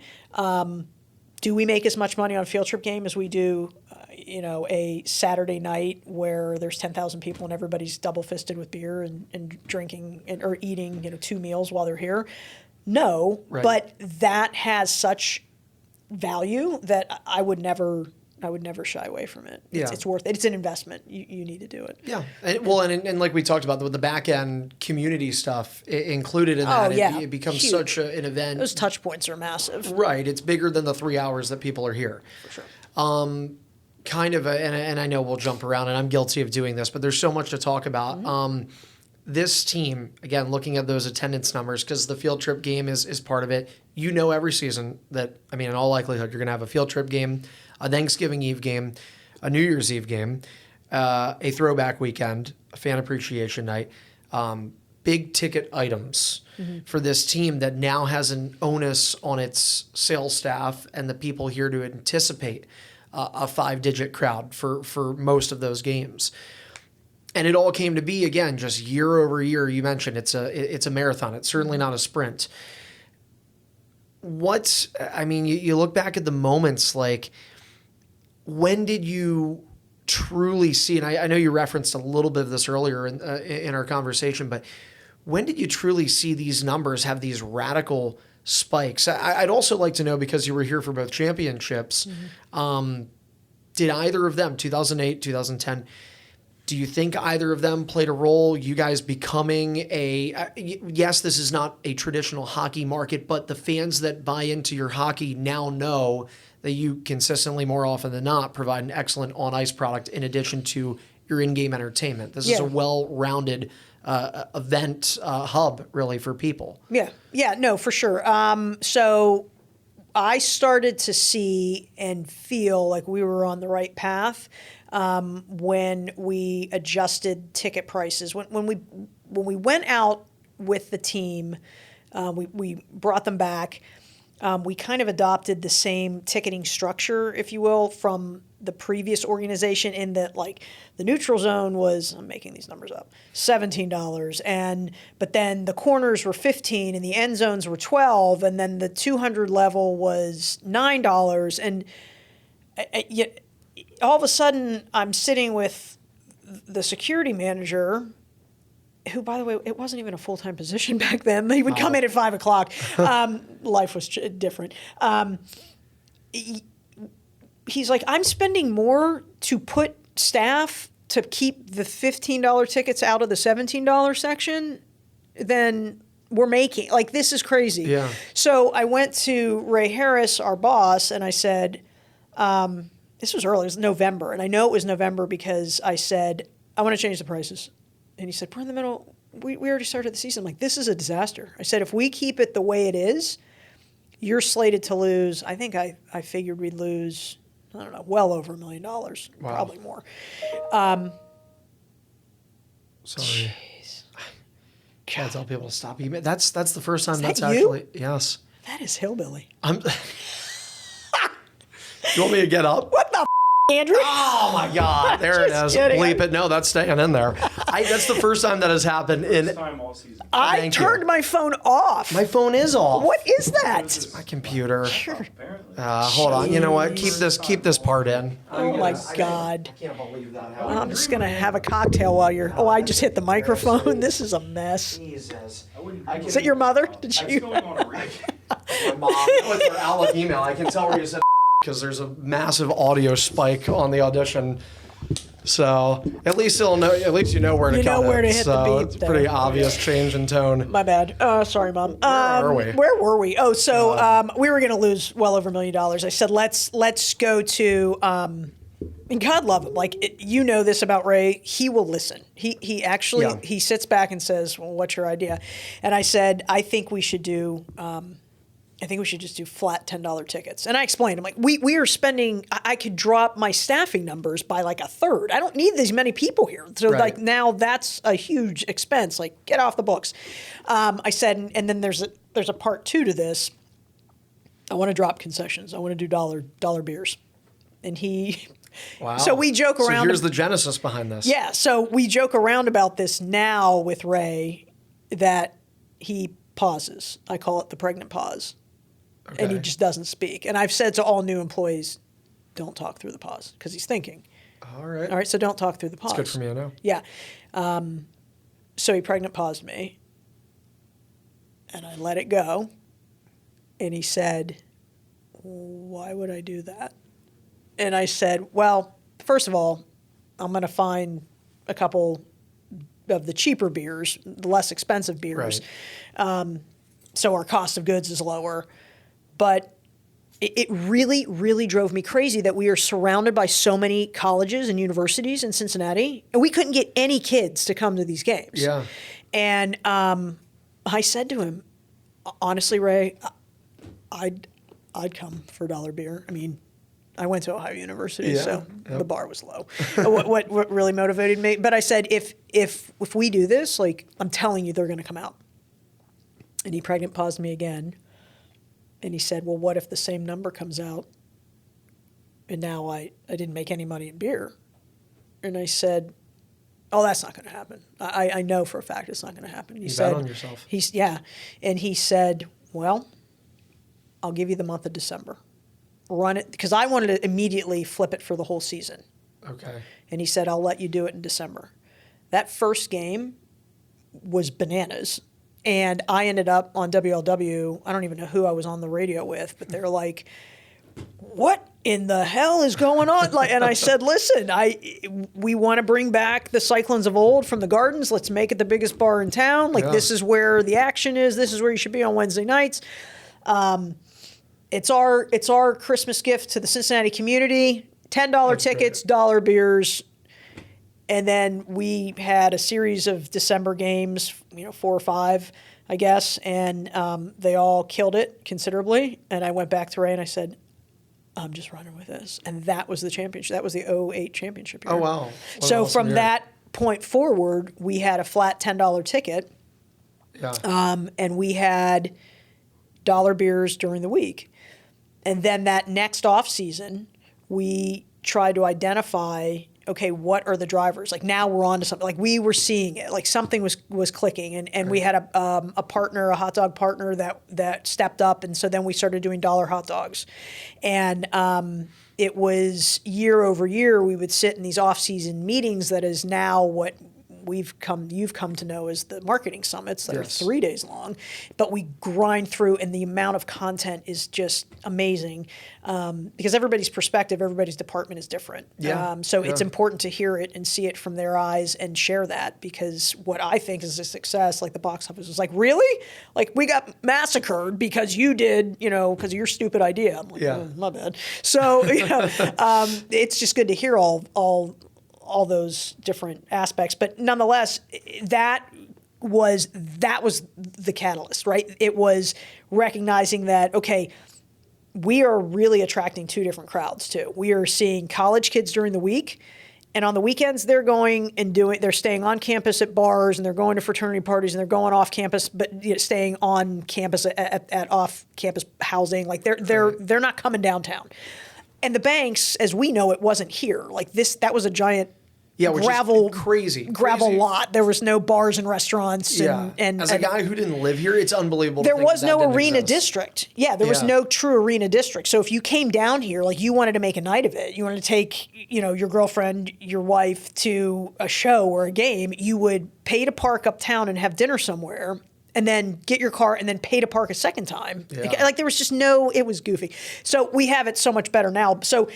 do we make as much money on a field trip game as we do a Saturday night where there's 10,000 people and everybody's double-fisted with beer and drinking or eating, 2 meals while they're here? No, right. But that has such value that I would never shy away from it. It's worth it. It's an investment. You need to do it. Yeah. And like we talked about, the back end community stuff included in that, it becomes huge. Such an event. Those touch points are massive. Right. It's bigger than the 3 hours that people are here. For sure. And I know we'll jump around, and I'm guilty of doing this, but there's so much to talk about. Mm-hmm. This team, again, looking at those attendance numbers, because the field trip game is part of it. Every season that, in all likelihood, you're going to have a field trip game, a Thanksgiving Eve game, a New Year's Eve game, a throwback weekend, a fan appreciation night, big ticket items for this team that now has an onus on its sales staff and the people here to anticipate a 5-digit crowd for most of those games. And it all came to be, again, just year over year. You mentioned it's a marathon. It's certainly not a sprint. You look back at the moments, like, when did you truly see, and I know you referenced a little bit of this earlier in our conversation, but when did you truly see these numbers have these radical spikes? I'd also like to know, because you were here for both championships, did either of them, 2008, 2010, do you think either of them played a role? You guys becoming yes, this is not a traditional hockey market, but the fans that buy into your hockey now know that you consistently, more often than not, provide an excellent on-ice product in addition to your in-game entertainment. This is a well-rounded event hub, really, for people. Yeah, no, for sure. So I started to see and feel like we were on the right path when we adjusted ticket prices. When we went out with the team, we brought them back. We kind of adopted the same ticketing structure, if you will, from the previous organization, in that, like, the neutral zone was, I'm making these numbers up, $17, but then the corners were $15 and the end zones were $12, and then the 200 level was $9, and yet all of a sudden I'm sitting with the security manager, who, by the way, it wasn't even a full-time position back then. He would come in at 5 o'clock. Life was different. He's like, I'm spending more to put staff to keep the $15 tickets out of the $17 section than we're making. Like, this is crazy. Yeah. So I went to Ray Harris, our boss, and I said, this was early, it was November. And I know it was November because I said, I want to change the prices. And he said, we're in the middle. We already started the season. I'm like, this is a disaster. I said, if we keep it the way it is, you're slated to lose. I think I figured we'd lose, I don't know, well over $1 million, probably more. Sorry. Jeez. Can't tell people to stop emailing. That's the first time Is that actually, yes. That is hillbilly. You want me to get up? What the Andrew? Oh my God! There it is. Kidding. Bleep it. No, that's staying in there. That's the first time that has happened in. I turned my phone off. My phone is off. What is that? It's my computer. Hold on. You know what? Keep this part in. Oh my God! I can't believe that happened. I'm just gonna have a cocktail while you're. Oh, I just hit the microphone. This is a mess. Jesus. Is it your mother? Did you? My mom. With her Outlook email, I can tell where you said because there's a massive audio spike on the audition. So at least you'll know. At least you know where to cut it. You know where to hit the beep. It's pretty obvious change in tone. My bad. Sorry, Mom. Where were we? Oh, so we were going to lose well over $1 million. I said, let's go to. And God love him. Like, you know this about Ray. He will listen. He actually he sits back and says, "Well, what's your idea?" And I said, I think we should do. I think we should just do flat $10 tickets. And I explained, I'm like, we are spending, I could drop my staffing numbers by like a third. I don't need these many people here. So like now that's a huge expense. Like, get off the books. I said, and then there's a part two to this. I want to drop concessions. I want to do dollar beers. And he, wow. So we joke around. So here's the genesis behind this. Yeah. So we joke around about this now with Ray that he pauses. I call it the pregnant pause. Okay. And he just doesn't speak. And I've said to all new employees, don't talk through the pause, because he's thinking. All right. All right, so don't talk through the pause. It's good for me to know. Yeah. So he pregnant paused me, and I let it go. And he said, why would I do that? And I said, well, first of all, I'm going to find a couple of the cheaper beers, the less expensive beers. Right. So our cost of goods is lower. But it really, really drove me crazy that we are surrounded by so many colleges and universities in Cincinnati, and we couldn't get any kids to come to these games. Yeah. And I said to him, honestly, Ray, I'd come for $1 beer. I mean, I went to Ohio University, so the bar was low. what really motivated me? But I said, if we do this, like, I'm telling you, they're going to come out. And he pregnant paused me again. And he said, well, what if the same number comes out and now I didn't make any money in beer? And I said, oh, that's not going to happen. I know for a fact it's not going to happen. He said, bet on yourself. And he said, well, I'll give you the month of December. Run it, because I wanted to immediately flip it for the whole season. Okay. And he said, I'll let you do it in December. That first game was bananas. And I ended up on WLW. I don't even know who I was on the radio with, but they're like, what in the hell is going on? Like, and I said, listen, we want to bring back the Cyclones of old from the Gardens. Let's make it the biggest bar in town. Like, this is where the action is. This is where you should be on Wednesday nights. It's our Christmas gift to the Cincinnati community. $10 tickets, $1 beers. And then we had a series of December games, 4 or 5, I guess, and they all killed it considerably. And I went back to Ray and I said, I'm just running with this. And that was the championship. That was the 2008 championship year. Oh, wow. So from that point forward, we had a flat $10 ticket. Yeah. And we had $1 beers during the week. And then that next off season, we tried to identify, okay, what are the drivers? Like, now we're on to something. Like, we were seeing it. Like, something was clicking. And we had a partner, a hot dog partner that stepped up. And so then we started doing $1 hot dogs. And it was year over year, we would sit in these off-season meetings that is now what you've come to know as the marketing summits that are 3 days long, but we grind through, and the amount of content is just amazing because everybody's perspective, everybody's department is different. So it's important to hear it and see it from their eyes and share that, because what I think is a success, like the box office was like, really? Like, we got massacred because you did, because of your stupid idea. I'm like, oh, my bad. So it's just good to hear all those different aspects. But nonetheless, that was the catalyst, right? It was recognizing that, okay, we are really attracting 2 different crowds too. We are seeing college kids during the week, and on the weekends they're staying on campus at bars, and they're going to fraternity parties, and they're going off campus, but staying on campus at off campus housing. Like, they're not coming downtown. And the Banks, as we know it, wasn't here. Like, that was a giant gravel lot. There was no bars and restaurants. And as a guy who didn't live here, it's unbelievable. There was no arena district. There was no true arena district. So if you came down here, like, you wanted to make a night of it, you wanted to take, your girlfriend, your wife to a show or a game, you would pay to park uptown and have dinner somewhere, and then get your car and then pay to park a second time. Like, there was just it was goofy. So we have it so much better now. So,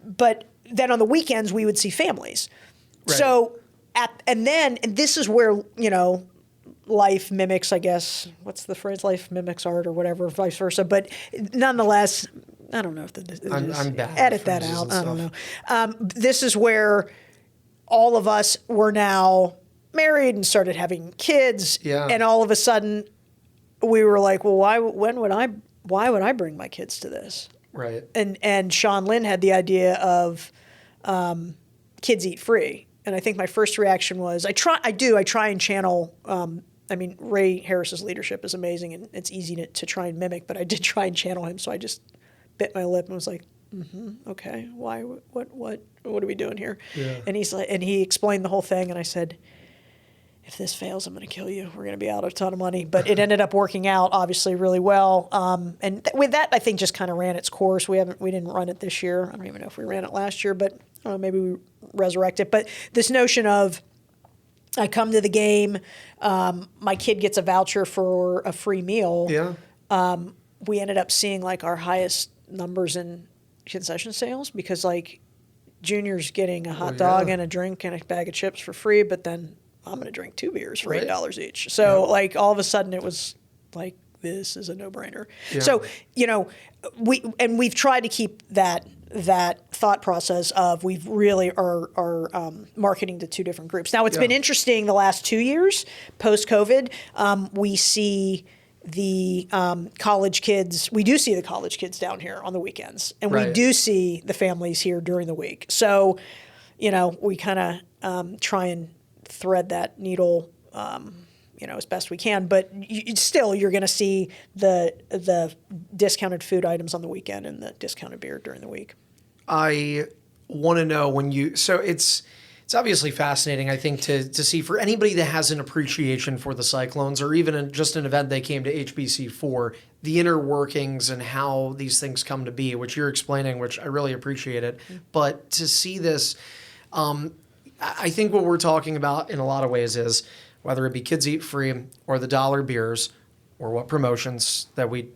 but then on the weekends we would see families. Right. So and this is where, life mimics, I guess, what's the phrase? Life mimics art, or whatever, vice versa. But nonetheless, I don't know if I'm bad. Edit that out. I don't know. This is where all of us were now married and started having kids. And all of a sudden we were like, well, why would I bring my kids to this? Right. And Sean Lynn had the idea of kids eat free. And I think my first reaction was, I try and channel, Ray Harris's leadership is amazing, and it's easy to try and mimic, but I did try and channel him. So I just bit my lip and was like, okay, why, what are we doing here? And he's like, and he explained the whole thing. And I said, if this fails, I'm going to kill you. We're going to be out of a ton of money. But it ended up working out, obviously, really well. And with that, I think just kind of ran its course. We didn't run it this year. I don't even know if we ran it last year, but maybe we resurrect it. But this notion of, I come to the game, my kid gets a voucher for a free meal. We ended up seeing like our highest numbers in concession sales, because like Junior's getting a hot dog and a drink and a bag of chips for free, but then I'm going to drink 2 beers for $8 each. So like all of a sudden it was like, this is a no-brainer. So, we've tried to keep that thought process of, we really are marketing to 2 different groups. Now, it's been interesting the last 2 years, post-COVID, we see the college kids. We do see the college kids down here on the weekends, and we do see the families here during the week. So, we kind of try and thread that needle, as best we can. But you're going to see the discounted food items on the weekend and the discounted beer during the week. I want to know so it's obviously fascinating, I think, to see, for anybody that has an appreciation for the Cyclones, or even just an event they came to HBC for, the inner workings and how these things come to be, which you're explaining, which I really appreciate it. But to see this, I think what we're talking about in a lot of ways is, whether it be Kids Eat Free or the $1 beers, or what promotions that we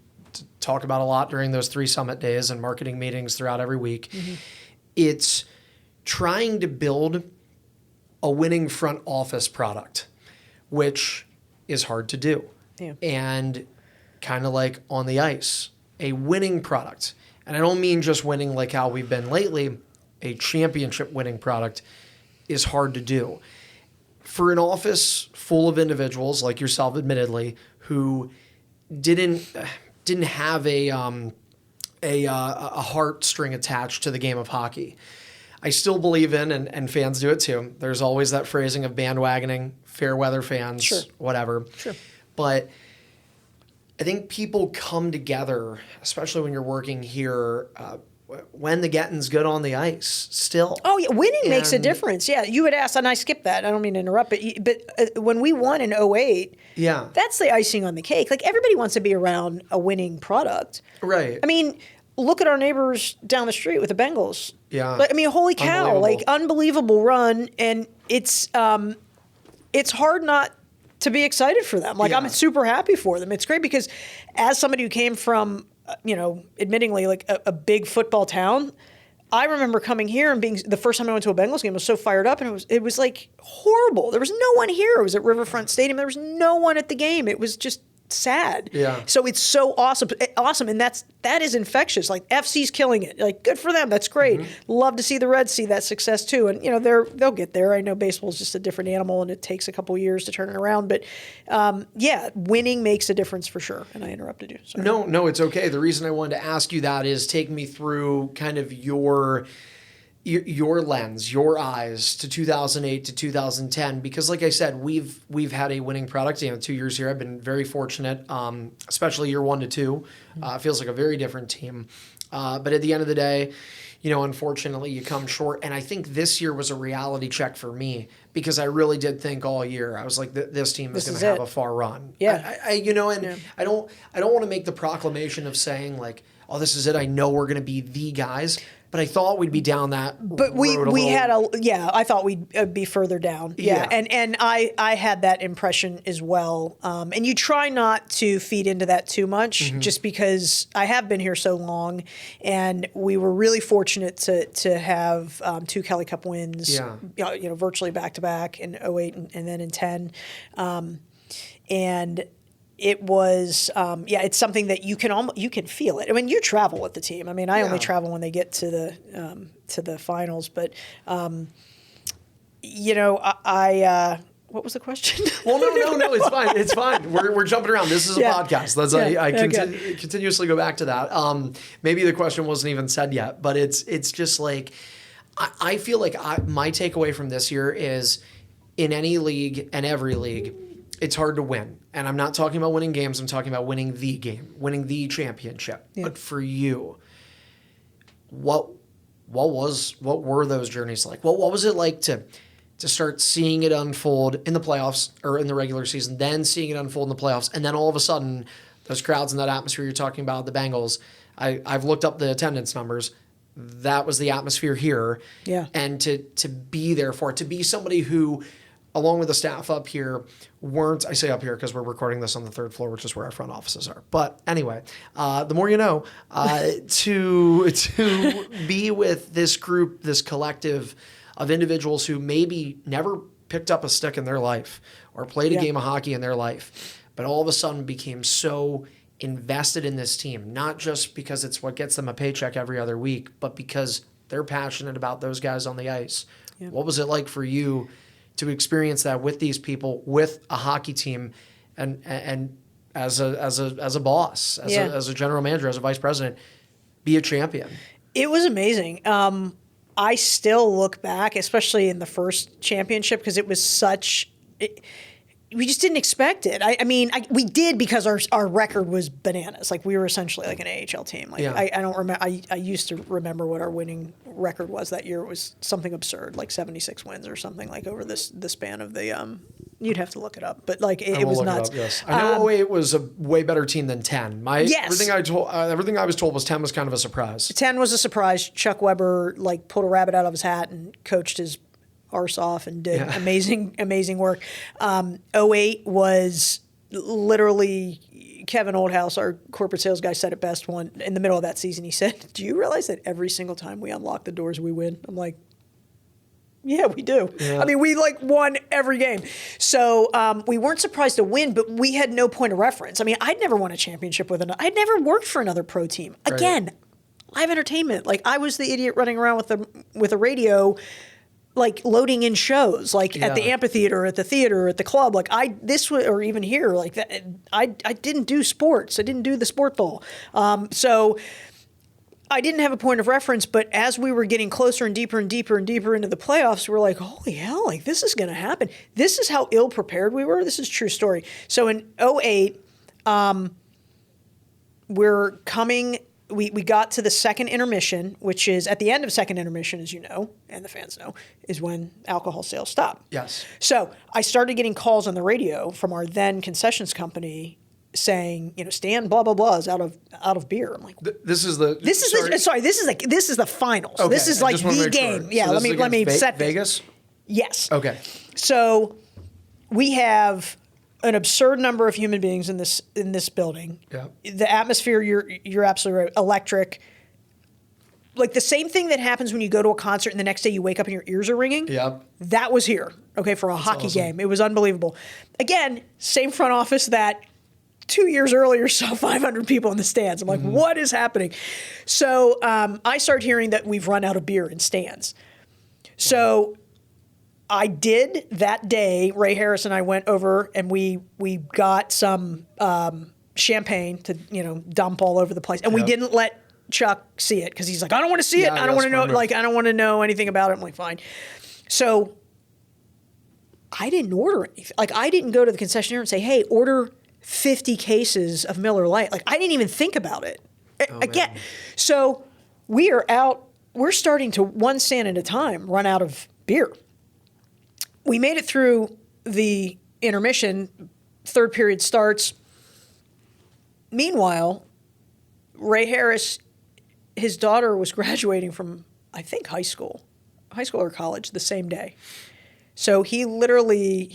talk about a lot during those 3 summit days and marketing meetings throughout every week. It's trying to build a winning front office product, which is hard to do. Yeah. And kind of like on the ice, a winning product. And I don't mean just winning like how we've been lately. A championship winning product is hard to do. For an office full of individuals like yourself, admittedly, who didn't have a heartstring attached to the game of hockey, I still believe in, and fans do it too. There's always that phrasing of bandwagoning, fair weather fans, Sure. whatever. Sure. But I think people come together, especially when you're working here, when the getting's good on the ice still. Oh, yeah. Winning makes a difference. Yeah. You had asked, and I skipped that. I don't mean to interrupt, but when we won in 2008, Yeah. that's the icing on the cake. Like, everybody wants to be around a winning product. Right. I mean, look at our neighbors down the street with the Bengals. Yeah. Like, I mean, holy cow, like, unbelievable run. And it's hard not to be excited for them. Like, Yeah. I'm super happy for them. It's great because as somebody who came from, admittingly, like a big football town, I remember coming here and being the first time I went to a Bengals game, I was so fired up, and it was like horrible. There was no one here. It was at Riverfront Stadium. There was no one at the game. It was just sad. Yeah. So it's so awesome, and that is infectious. Like, FC's killing it. Like, good for them. That's great. Love to see the Reds see that success too. And they'll get there. I know baseball is just a different animal, and it takes a couple years to turn it around. But winning makes a difference for sure. And I interrupted you. Sorry. No, it's okay. The reason I wanted to ask you that is take me through kind of your lens, your eyes to 2008 to 2010, because like I said, we've had a winning product. 2 years here, I've been very fortunate, especially year 1 to 2. Feels like a very different team. But at the end of the day, unfortunately, you come short. And I think this year was a reality check for me, because I really did think all year, I was like, this team is going to have a far run. Yeah. I don't want to make the proclamation of saying like, oh, this is it. I know we're going to be the guys. But I thought we'd be down that But we had I thought we'd be further down. Yeah. And I had that impression as well. And you try not to feed into that too much, just because I have been here so long, and we were really fortunate to have 2 Kelly Cup wins, virtually back to back in 2008 and then in 2010. And it was, it's something that you can feel it. I mean, you travel with the team. I mean, I only travel when they get to the finals, but, what was the question? Well, no, it's fine. It's fine. We're jumping around. This is a podcast. I continuously go back to that. Maybe the question wasn't even said yet, but it's just like, I feel like my takeaway from this year is, in any league and every league, it's hard to win. And I'm not talking about winning games. I'm talking about winning the game, winning the championship. Yeah. But for you, what were those journeys like? What was it like to start seeing it unfold in the playoffs or in the regular season, then seeing it unfold in the playoffs, and then all of a sudden, those crowds and that atmosphere you're talking about, the Bengals, I've looked up the attendance numbers. That was the atmosphere here. Yeah. And to be there for it, to be somebody who, along with the staff up here, I say up here because we're recording this on the 3rd floor, which is where our front offices are. But anyway, the more you know, to be with this group, this collective of individuals who maybe never picked up a stick in their life or played a game of hockey in their life, but all of a sudden became so invested in this team, not just because it's what gets them a paycheck every other week, but because they're passionate about those guys on the ice. Yeah. What was it like for you to experience that with these people, with a hockey team, and as a boss, as a general manager, as a vice president, be a champion? It was amazing. I still look back, especially in the first championship, because it was we just didn't expect it. I mean, we did because our record was bananas. Like, we were essentially like an AHL team. Like, I don't remember. I used to remember what our winning record was that year. It was something absurd, like 76 wins or something, like over the span of the. You'd have to look it up, but like it was nuts. Yes. I know it was a way better team than 10. Everything I was told was 10 was kind of a surprise. 10 was a surprise. Chuck Weber pulled a rabbit out of his hat and coached his arse off and did amazing work. 2008 was literally Kevin Oldhouse, our corporate sales guy, said it best one in the middle of that season. He said, "Do you realize that every single time we unlock the doors, we win?" I'm like, yeah, we do. Yeah. I mean, we won every game. So we weren't surprised to win, but we had no point of reference. I mean, I'd never won a championship I'd never worked for another pro team. Right. Again, live entertainment. Like, I was the idiot running around with a radio, like loading in shows, like at the amphitheater, at the theater, at the club. Like or even here, like that. I didn't do sports. I didn't do the sport ball. So I didn't have a point of reference, but as we were getting closer and deeper and deeper and deeper into the playoffs, we're like, holy hell, like this is going to happen. This is how ill prepared we were. This is a true story. So in 2008, we got to the second intermission, which is at the end of second intermission, as you know, and the fans know, is when alcohol sales stop. Yes. So I started getting calls on the radio from our then concessions company saying, Stan blah blah blah is out of beer. I'm like, this is the finals. Okay. This is like the game. Sure. Yeah, so let me set this. Vegas. Yes. Okay. So we have an absurd number of human beings in this building. Yeah. The atmosphere, you're absolutely right. Electric. Like the same thing that happens when you go to a concert and the next day you wake up and your ears are ringing. Yep. That was here. Okay, for a hockey awesome. game. It was unbelievable. Again, same front office that 2 years earlier saw 500 people in the stands. I'm like, what is happening? So I started hearing that we've run out of beer in stands. So I did that day. Ray Harris and I went over and we got some champagne to dump all over the place, and we didn't let Chuck see it because he's like, I don't want to see it. I don't want to know. Like, I don't want to know anything about it. I'm like, fine. So I didn't order anything. Like, I didn't go to the concessionaire and say, hey, order 50 cases of Miller Lite. Like, I didn't even think about it. Again, man. So we're starting to, one stand at a time, run out of beer. We made it through the intermission. Third period starts. Meanwhile, Ray Harris, his daughter was graduating from, I think, high school or college the same day. So he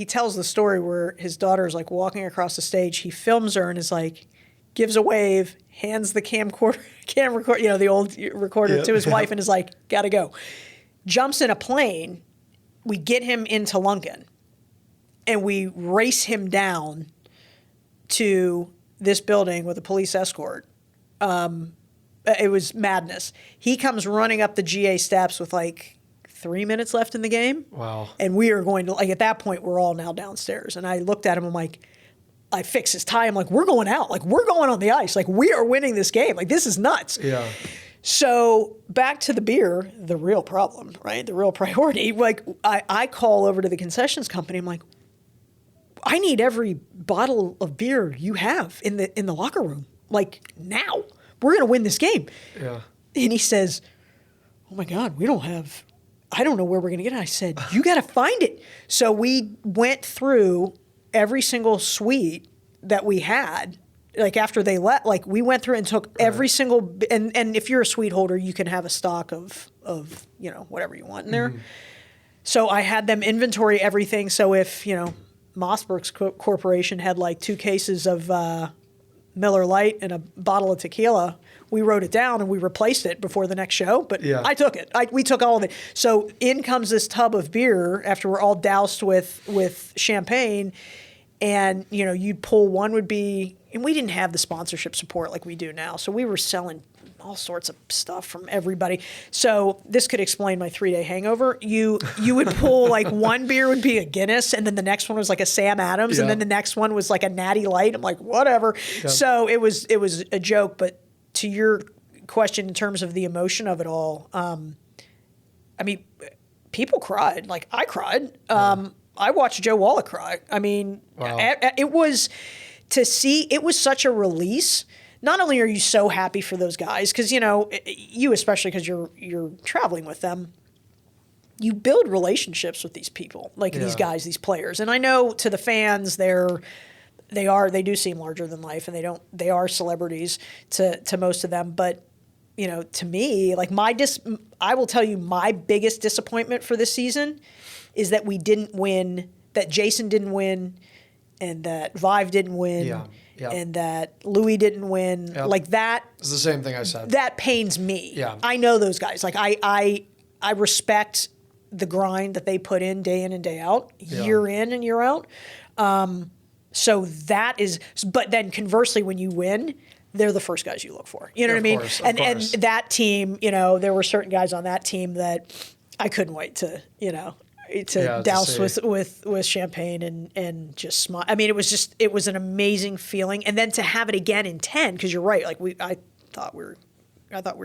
tells the story where his daughter is like walking across the stage. He films her and is like, gives a wave, hands the camcorder, the old recorder to his wife and is like, gotta go. Jumps in a plane. We get him into Lunken and we race him down to this building with a police escort. It was madness. He comes running up the GA steps with like 3 minutes left in the game. Wow. And we are going to, like, at that point, we're all now downstairs. And I looked at him, I'm like, I fix his tie. I'm like, we're going out. Like, we're going on the ice. Like, we are winning this game. Like, this is nuts. Yeah. So back to the beer, the real problem, right? The real priority. Like, I call over to the concessions company. I'm like, I need every bottle of beer you have in the locker room. Like, now. We're going to win this game. Yeah. And he says, oh, my God, I don't know where we're going to get it. I said, you got to find it. So we went through every single suite that we had. Like, after they left, like, we went through and took every single, and if you're a suite holder, you can have a stock of whatever you want in there. Mm-hmm. So I had them inventory everything. So if, Mossberg's Corporation had like 2 cases of Miller Lite and a bottle of tequila, we wrote it down and we replaced it before the next show. But I took it. We took all of it. So in comes this tub of beer after we're all doused with champagne. And, you'd pull one would be, and we didn't have the sponsorship support like we do now. So we were selling all sorts of stuff from everybody. So this could explain my 3-day hangover. You would pull like one beer would be a Guinness, and then the next one was like a Sam Adams, and then the next one was like a Natty Light. I'm like, whatever. So it was a joke. But to your question in terms of the emotion of it all, I mean, people cried. Like, I cried. I watched Joe Wallach cry. I mean, wow. It was such a release. Not only are you so happy for those guys, because, you especially because you're traveling with them, you build relationships with these people, like these guys, these players. And I know to the fans, they do seem larger than life, and they are celebrities to most of them. But, to me, like I will tell you my biggest disappointment for this season is that we didn't win, that Jason didn't win, and that Vive didn't win. Yeah. and that Louis didn't win. Like that. It's the same thing I said. That pains me. Yeah. I know those guys. Like I respect the grind that they put in day in and day out, year in and year out. So that is, but then conversely, when you win, they're the first guys you look for. You know what I mean? And that team, there were certain guys on that team that I couldn't wait to, douse with champagne and just smile. I mean, it was an amazing feeling. And then to have it again in 10, because you're right. Like I thought we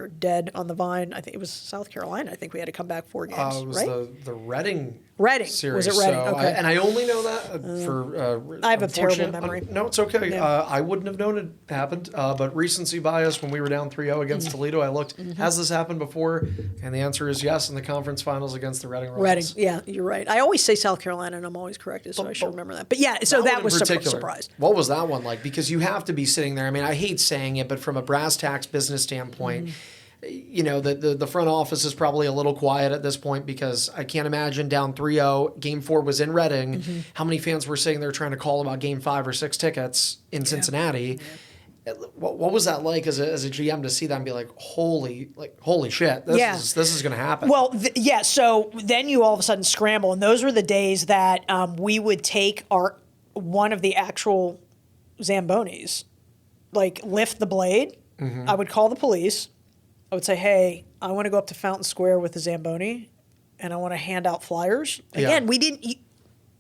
were dead on the vine. I think it was South Carolina. I think we had to come back 4 games. It was right? the Reading Was series. it Reading? Okay. And I only know that for. I have a terrible memory. No, it's okay. Yeah. I wouldn't have known it happened. But recency bias, when we were down 3-0 against Toledo, I looked, has this happened before? And the answer is yes, in the conference finals against the Reading Royals. Reading, yeah, you're right. I always say South Carolina, and I'm always corrected, so I should remember that. But yeah, so that was surprised. What was that one like? Because you have to be sitting there. I mean, I hate saying it, but from a brass tacks business standpoint, the front office is probably a little quiet at this point because I can't imagine down 3-0, Game 4 was in Reading. How many fans were sitting there trying to call about Game 5 or 6 tickets in Cincinnati? Yeah. What was that like as a GM to see that and be like, holy shit, this is going to happen? Well, so then you all of a sudden scramble, and those were the days that we would take one of the actual Zambonis, like lift the blade. I would call the police. I would say, hey, I want to go up to Fountain Square with the Zamboni, and I want to hand out flyers. Again, we didn't.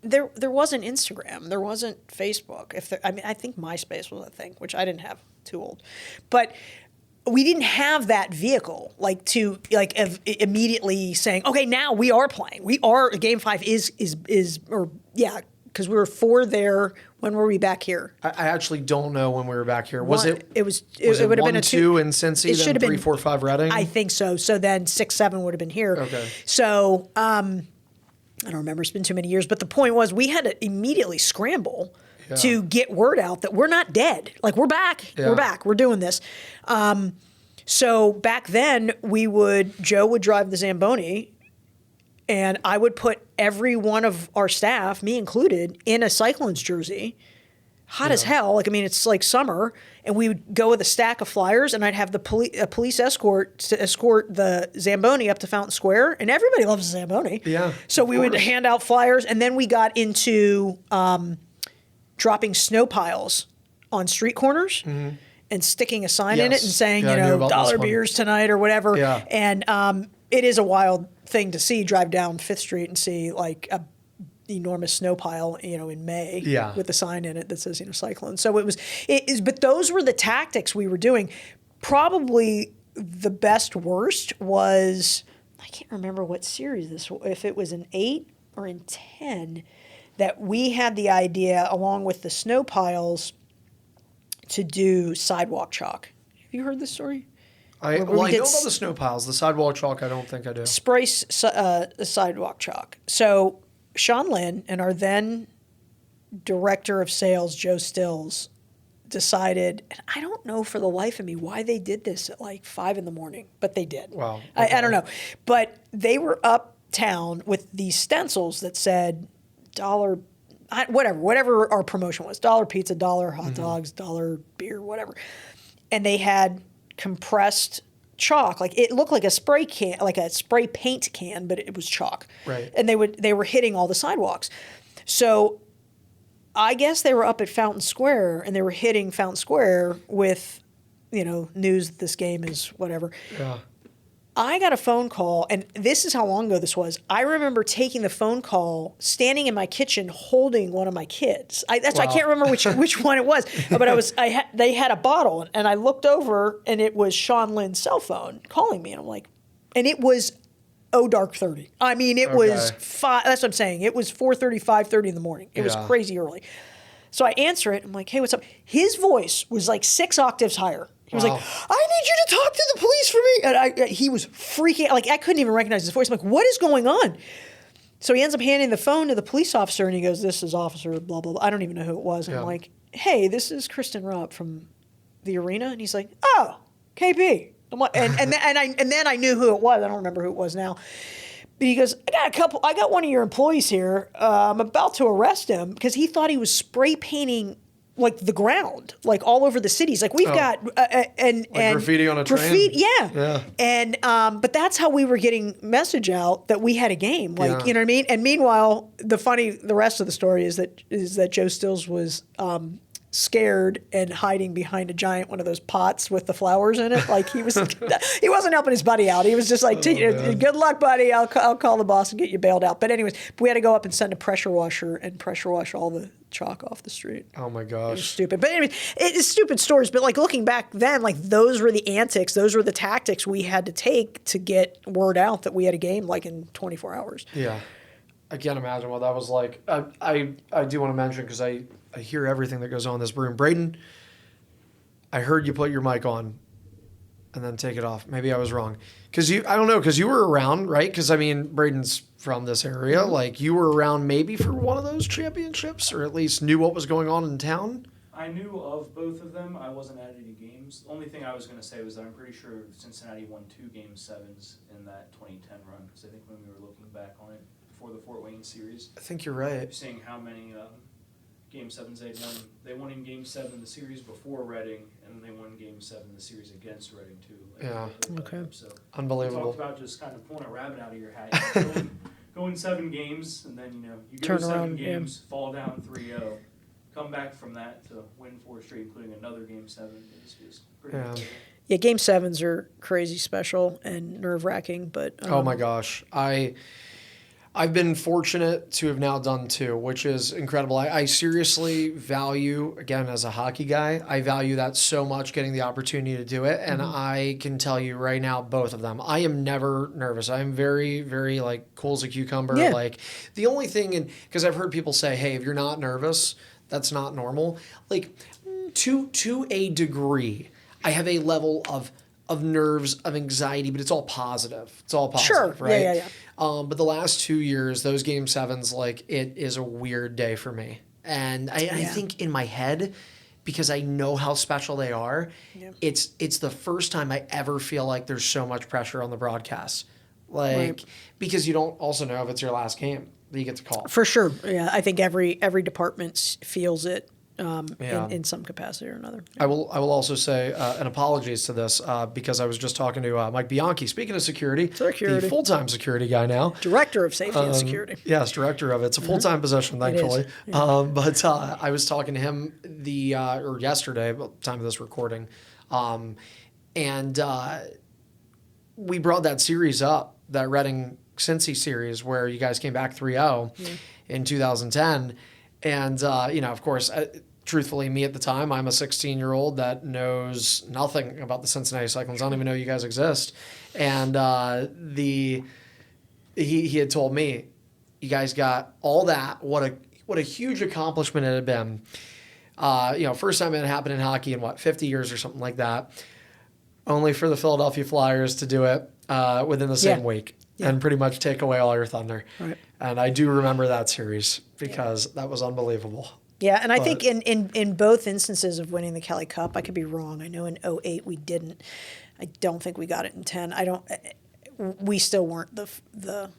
There wasn't Instagram. There wasn't Facebook. I think MySpace was a thing, which I didn't have. Too old, but we didn't have that vehicle immediately saying, okay, now we are playing. We are Game 5 because we were 4 there. When were we back here? I actually don't know when we were back here. It would have been a 2 in Cincy, then 3, 4, 5 Reading? I think so. So then 6, 7 would have been here. Okay. So I don't remember. It's been too many years. But the point was we had to immediately scramble to get word out that we're not dead. Like, we're back. Yeah. We're back. We're doing this. So back then, Joe would drive the Zamboni, and I would put every one of our staff, me included, in a Cyclones jersey, hot as hell. Like, I mean, it's like summer, and we would go with a stack of flyers, and I'd have a police escort to escort the Zamboni up to Fountain Square, and everybody loves the Zamboni. Yeah. So we would hand out flyers, and then we got into dropping snow piles on street corners. And sticking a sign in it and saying, dollar beers tonight or whatever. Yeah. And it is a wild thing to see, drive down 5th Street and see like a enormous snow pile, in May with a sign in it that says, Cyclone. So but those were the tactics we were doing. Probably the best worst was, I can't remember what series this was, if it was in 8 or in 10, that we had the idea along with the snow piles to do sidewalk chalk. Have you heard this story? I know about the snow piles. The sidewalk chalk, I don't think I do. Spray sidewalk chalk. So Sean Lynn and our then director of sales, Joe Stills, decided, and I don't know for the life of me why they did this at like 5 a.m, but they did. Wow. Okay. I don't know. But they were uptown with these stencils that said $, whatever our promotion was, $1 pizza, $1 hot dogs, $1 beer, whatever. And they had compressed chalk, like it looked like a spray can, like a spray paint can, but it was chalk. Right. And they were hitting all the sidewalks. So I guess they were up at Fountain Square and they were hitting Fountain Square with, news that this game is whatever. Yeah. I got a phone call, and this is how long ago this was. I remember taking the phone call, standing in my kitchen, holding one of my kids. I can't remember which one it was, but they had a bottle, and I looked over, and it was Sean Lynn's cell phone calling me, and I'm like, and it was dark 30. I mean, it was 5. That's what I'm saying. It was 4:30, 5:30 in the morning. It was crazy early. So I answer it. I'm like, hey, what's up? His voice was like 6 octaves higher. He was like, I need you to talk to the police for me. And he was freaking out. Like, I couldn't even recognize his voice. I'm like, what is going on? So he ends up handing the phone to the police officer, and he goes, this is officer blah, blah, blah. I don't even know who it was. And I'm like, hey, this is Kristin Ropp from the arena. And he's like, oh, KP. I'm like, and then I knew who it was. I don't remember who it was now. But he goes, I got one of your employees here. I'm about to arrest him because he thought he was spray painting like the ground, like all over the cities. Like we've got and graffiti on a train. Yeah. And but that's how we were getting message out that we had a game. Like you know what I mean. And meanwhile, the rest of the story is that Joe Stills was scared and hiding behind a giant one of those pots with the flowers in it. Like he wasn't helping his buddy out. He was just like, good luck, buddy. I'll call the boss and get you bailed out. But anyways, we had to go up and send a pressure washer and pressure wash all the chalk off the street. Oh my gosh. It was stupid. But anyways, it's stupid stories. But like looking back then, like those were the antics. Those were the tactics we had to take to get word out that we had a game like in 24 hours. Yeah. I can't imagine what that was like. I do want to mention, because I hear everything that goes on in this room. Braden, I heard you put your mic on and then take it off. Maybe I was wrong. I don't know, because you were around, right? Because, I mean, Braden's from this area. Mm-hmm. Like, you were around maybe for one of those championships, or at least knew what was going on in town? I knew of both of them. I wasn't at any games. The only thing I was going to say was that I'm pretty sure Cincinnati won 2 Game 7s in that 2010 run, because I think when we were looking back on it before the Fort Wayne series. I think you're right. Seeing how many Game 7s they'd won. They won in Game 7 the series before Reading, and they won Game 7 the series against Reading too. Yeah. Okay. So unbelievable. We talked about just kind of pulling a rabbit out of your hat. Going 7 games, and then you go Turn 7 around, games, fall down 3-0, come back from that to win 4 straight, including another Game 7. It's just pretty cool. Yeah, Game 7s are crazy special and nerve-wracking, but... oh my gosh. I've been fortunate to have now done 2, which is incredible. I seriously value, again, as a hockey guy, I value that so much, getting the opportunity to do it. And I can tell you right now, both of them, I am never nervous. I'm very, very like cool as a cucumber. Yeah. Like the only thing, because I've heard people say, hey, if you're not nervous, that's not normal. Like to a degree, I have a level of nerves, of anxiety, but it's all positive. It's all positive, sure. right? Yeah. But the last 2 years, those Game 7s, like, it is a weird day for me. And I think in my head, because I know how special they are, it's the first time I ever feel like there's so much pressure on the broadcast. Like, because you don't also know if it's your last game that you get to call. For sure. Yeah, I think every department feels it. In some capacity or another. I will also say, and apologies to this, because I was just talking to Mike Bianchi, speaking of security, the full-time security guy now. Director of Safety and Security. Yes, director of it. It's a full-time position, thankfully. But I was talking to him yesterday, about the time of this recording, and we brought that series up, that Reading Cincy series where you guys came back 3-0 in 2010. And, of course, truthfully, me at the time, I'm a 16-year-old that knows nothing about the Cincinnati Cyclones. I don't even know you guys exist. And he had told me, you guys got all that. What a huge accomplishment it had been. First time it had happened in hockey in, 50 years or something like that. Only for the Philadelphia Flyers to do it within the same week. And pretty much take away all your thunder. Right. And I do remember that series because that was unbelievable. Yeah, and I think in both instances of winning the Kelly Cup, I could be wrong. I know in 2008 we didn't. I don't think we got it in 2010. We still weren't the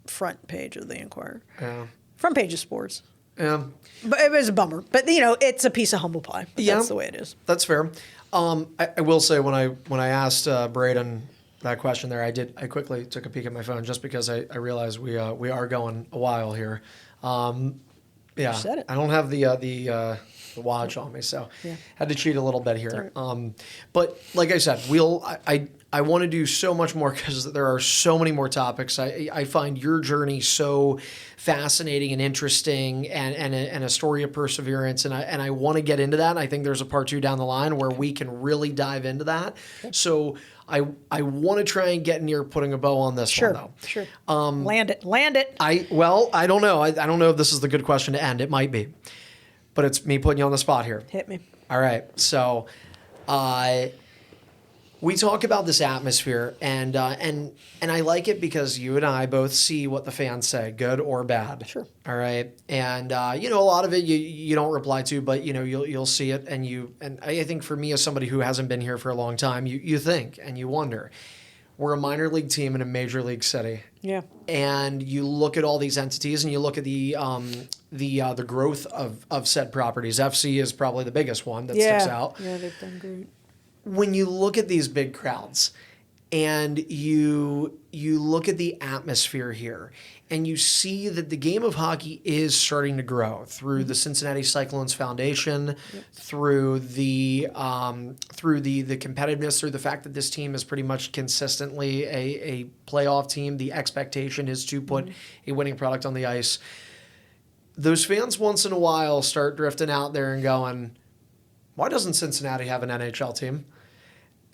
front page of the Inquirer. Yeah. Front page of sports. Yeah. But it was a bummer. But it's a piece of humble pie. That's the way it is. That's fair. I will say when I asked Braden that question there, I quickly took a peek at my phone just because I realized we are going a while here. You said it. I don't have the watch on me, so had to cheat a little bit here. Right. But like I said, I want to do so much more because there are so many more topics. I find your journey so fascinating and interesting, and a story of perseverance, and I want to get into that. And I think there's a part 2 down the line where we can really dive into that. Okay. So I want to try and get near putting a bow on this one, though. Sure. Land it. I don't know. I don't know if this is the good question to end. It might be, but it's me putting you on the spot here. Hit me. All right. So, we talk about this atmosphere, and I like it because you and I both see what the fans say, good or bad. Sure. All right. And a lot of it you don't reply to, but you'll see it, and I think for me as somebody who hasn't been here for a long time, you think and you wonder, we're a minor league team in a major league city. Yeah. And you look at all these entities and you look at the growth of said properties. FC is probably the biggest one that sticks out. Yeah, they've done great. When you look at these big crowds and you look at the atmosphere here and you see that the game of hockey is starting to grow through the Cincinnati Cyclones Foundation, through the competitiveness, through the fact that this team is pretty much consistently a playoff team. The expectation is to put a winning product on the ice. Those fans once in a while start drifting out there and going, why doesn't Cincinnati have an NHL team?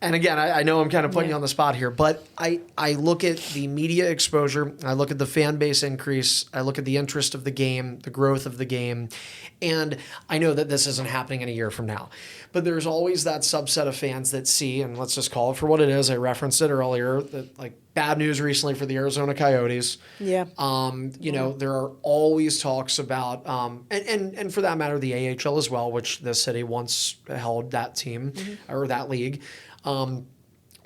And again, I know I'm kind of putting you on the spot here, but I look at the media exposure, I look at the fan base increase, I look at the interest of the game, the growth of the game, and I know that this isn't happening in a year from now. But there's always that subset of fans that see, and let's just call it for what it is, I referenced it earlier, that like bad news recently for the Arizona Coyotes. Yeah. There are always talks about, and for that matter, the AHL as well, which the city once held that team or that league.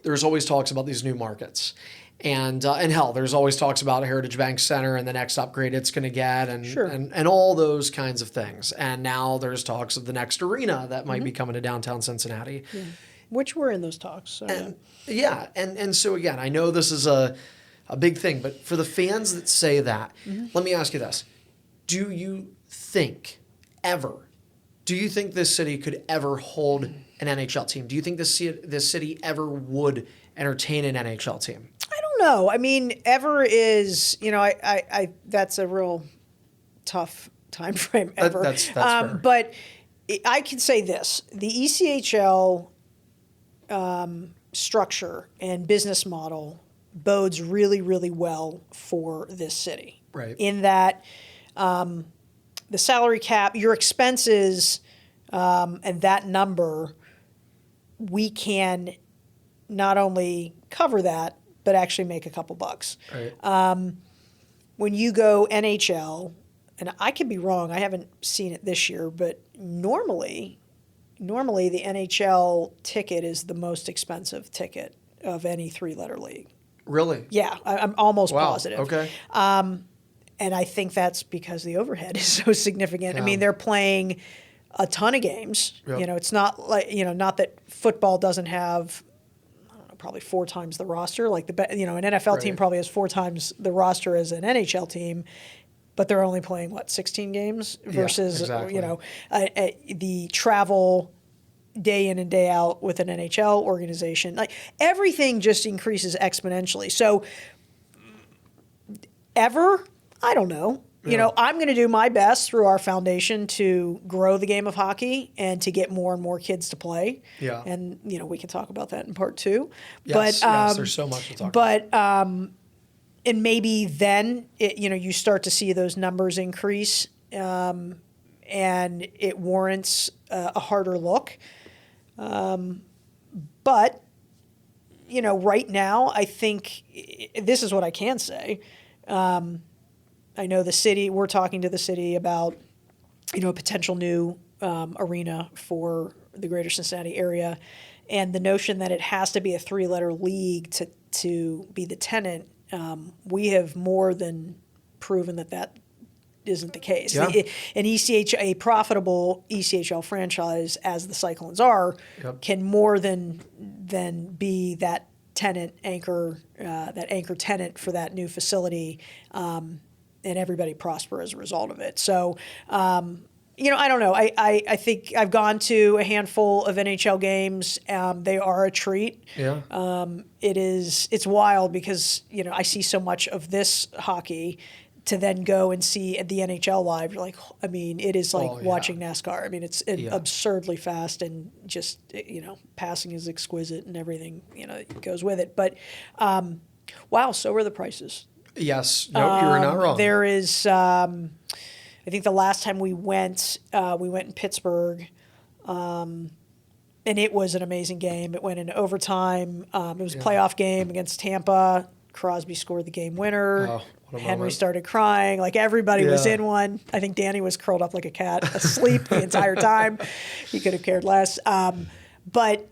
There's always talks about these new markets. And hell, there's always talks about Heritage Bank Center and the next upgrade it's going to get and all those kinds of things. And now there's talks of the next arena that might be coming to downtown Cincinnati. Yeah. Which we're in those talks. So, and so again, I know this is a big thing, but for the fans that say that, let me ask you this. Do you think this city could ever hold an NHL team? Do you think this city ever would entertain an NHL team? I don't know. I mean, ever is, I that's a real tough time frame, ever. That's fair. But I can say this. The ECHL structure and business model bodes really, really well for this city. Right. In that the salary cap, your expenses, and that number, we can not only cover that, but actually make a couple bucks. Right. When you go NHL, and I could be wrong, I haven't seen it this year, but normally the NHL ticket is the most expensive ticket of any three-letter league. Really? Yeah, I'm almost positive. Okay. And I think that's because the overhead is so significant. Yeah. I mean, they're playing a ton of games. Yep. It's not like, not that football doesn't have, I don't know, probably 4 times the roster. Like an NFL team probably has 4 times the roster as an NHL team, but they're only playing 16 games versus exactly. The travel day in and day out with an NHL organization. Like everything just increases exponentially. So ever, I don't know. I'm going to do my best through our foundation to grow the game of hockey and to get more and more kids to play. Yeah. And, we can talk about that in part 2. Yes, there's so much to talk about. But, and maybe then, you start to see those numbers increase and it warrants a harder look. But, right now, I think this is what I can say. I know the city, we're talking to the city about, a potential new arena for the greater Cincinnati area. And the notion that it has to be a 3-letter league to be the tenant, we have more than proven that isn't the case. Yeah. A profitable ECHL franchise, as the Cyclones are, can more than be that tenant anchor, that anchor tenant for that new facility, and everybody prosper as a result of it. So, I don't know. I think I've gone to a handful of NHL games. They are a treat. Yeah. It's wild because, I see so much of this hockey to then go and see the NHL live. You're like, it is like watching NASCAR. It's absurdly fast and just, passing is exquisite and everything, goes with it. But, wow, so are the prices. Yes. No, you were not wrong. There is, I think the last time we went in Pittsburgh, and it was an amazing game. It went into overtime. It was a playoff game against Tampa. Crosby scored the game winner. Oh, what a Henry moment. started crying. Like everybody was in one. I think Danny was curled up like a cat, asleep the entire time. He could have cared less. But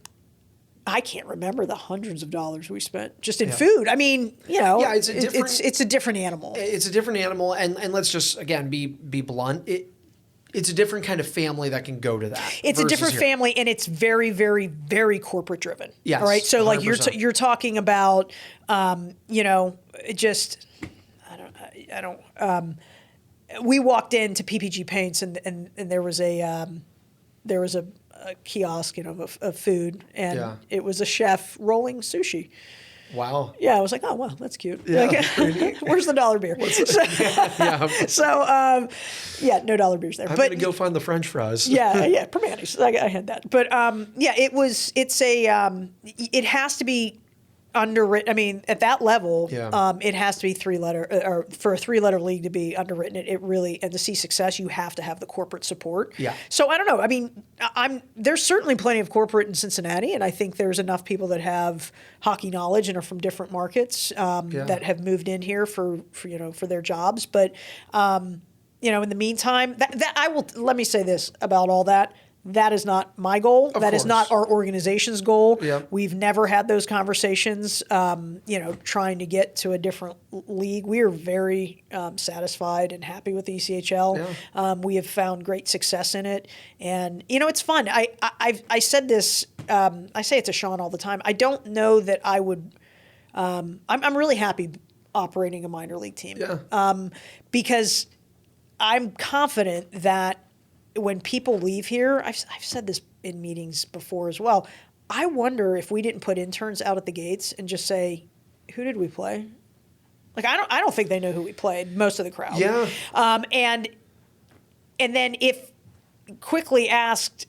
I can't remember the hundreds of dollars we spent just in food. I mean, it's a different animal. It's a different animal, and let's just again be blunt. It's a different kind of family that can go to that. It's a different family, and it's very, very, very corporate driven. Yes, all right. So 100%. like you're talking about, just I don't. We walked into PPG Paints, and there was a kiosk, of food, and it was a chef rolling sushi. Wow. Yeah, I was like, oh, wow, that's cute. Yeah, like, where's the dollar beer? No dollar beers there. I'm going to go find the French fries. Permanis. I had that. But it has to be underwritten. I mean, at that level, it has to be or for a 3-letter league to be underwritten. It really, and to see success, you have to have the corporate support. Yeah. So I don't know. I mean, there's certainly plenty of corporate in Cincinnati, and I think there's enough people that have hockey knowledge and are from different markets that have moved in here for their jobs. But in the meantime, let me say this about all that. That is not my goal. That is not our organization's goal. Yep. We've never had those conversations, trying to get to a different league. We are very satisfied and happy with the ECHL. Yeah. We have found great success in it. And, it's fun. I said this, I say it to Sean all the time. I don't know that I would, I'm really happy operating a minor league team. Yeah. Because I'm confident that when people leave here, I've said this in meetings before as well. I wonder if we didn't put interns out at the gates and just say, "Who did we play?" Like I don't think they know who we played. Most of the crowd. Yeah. And then if quickly asked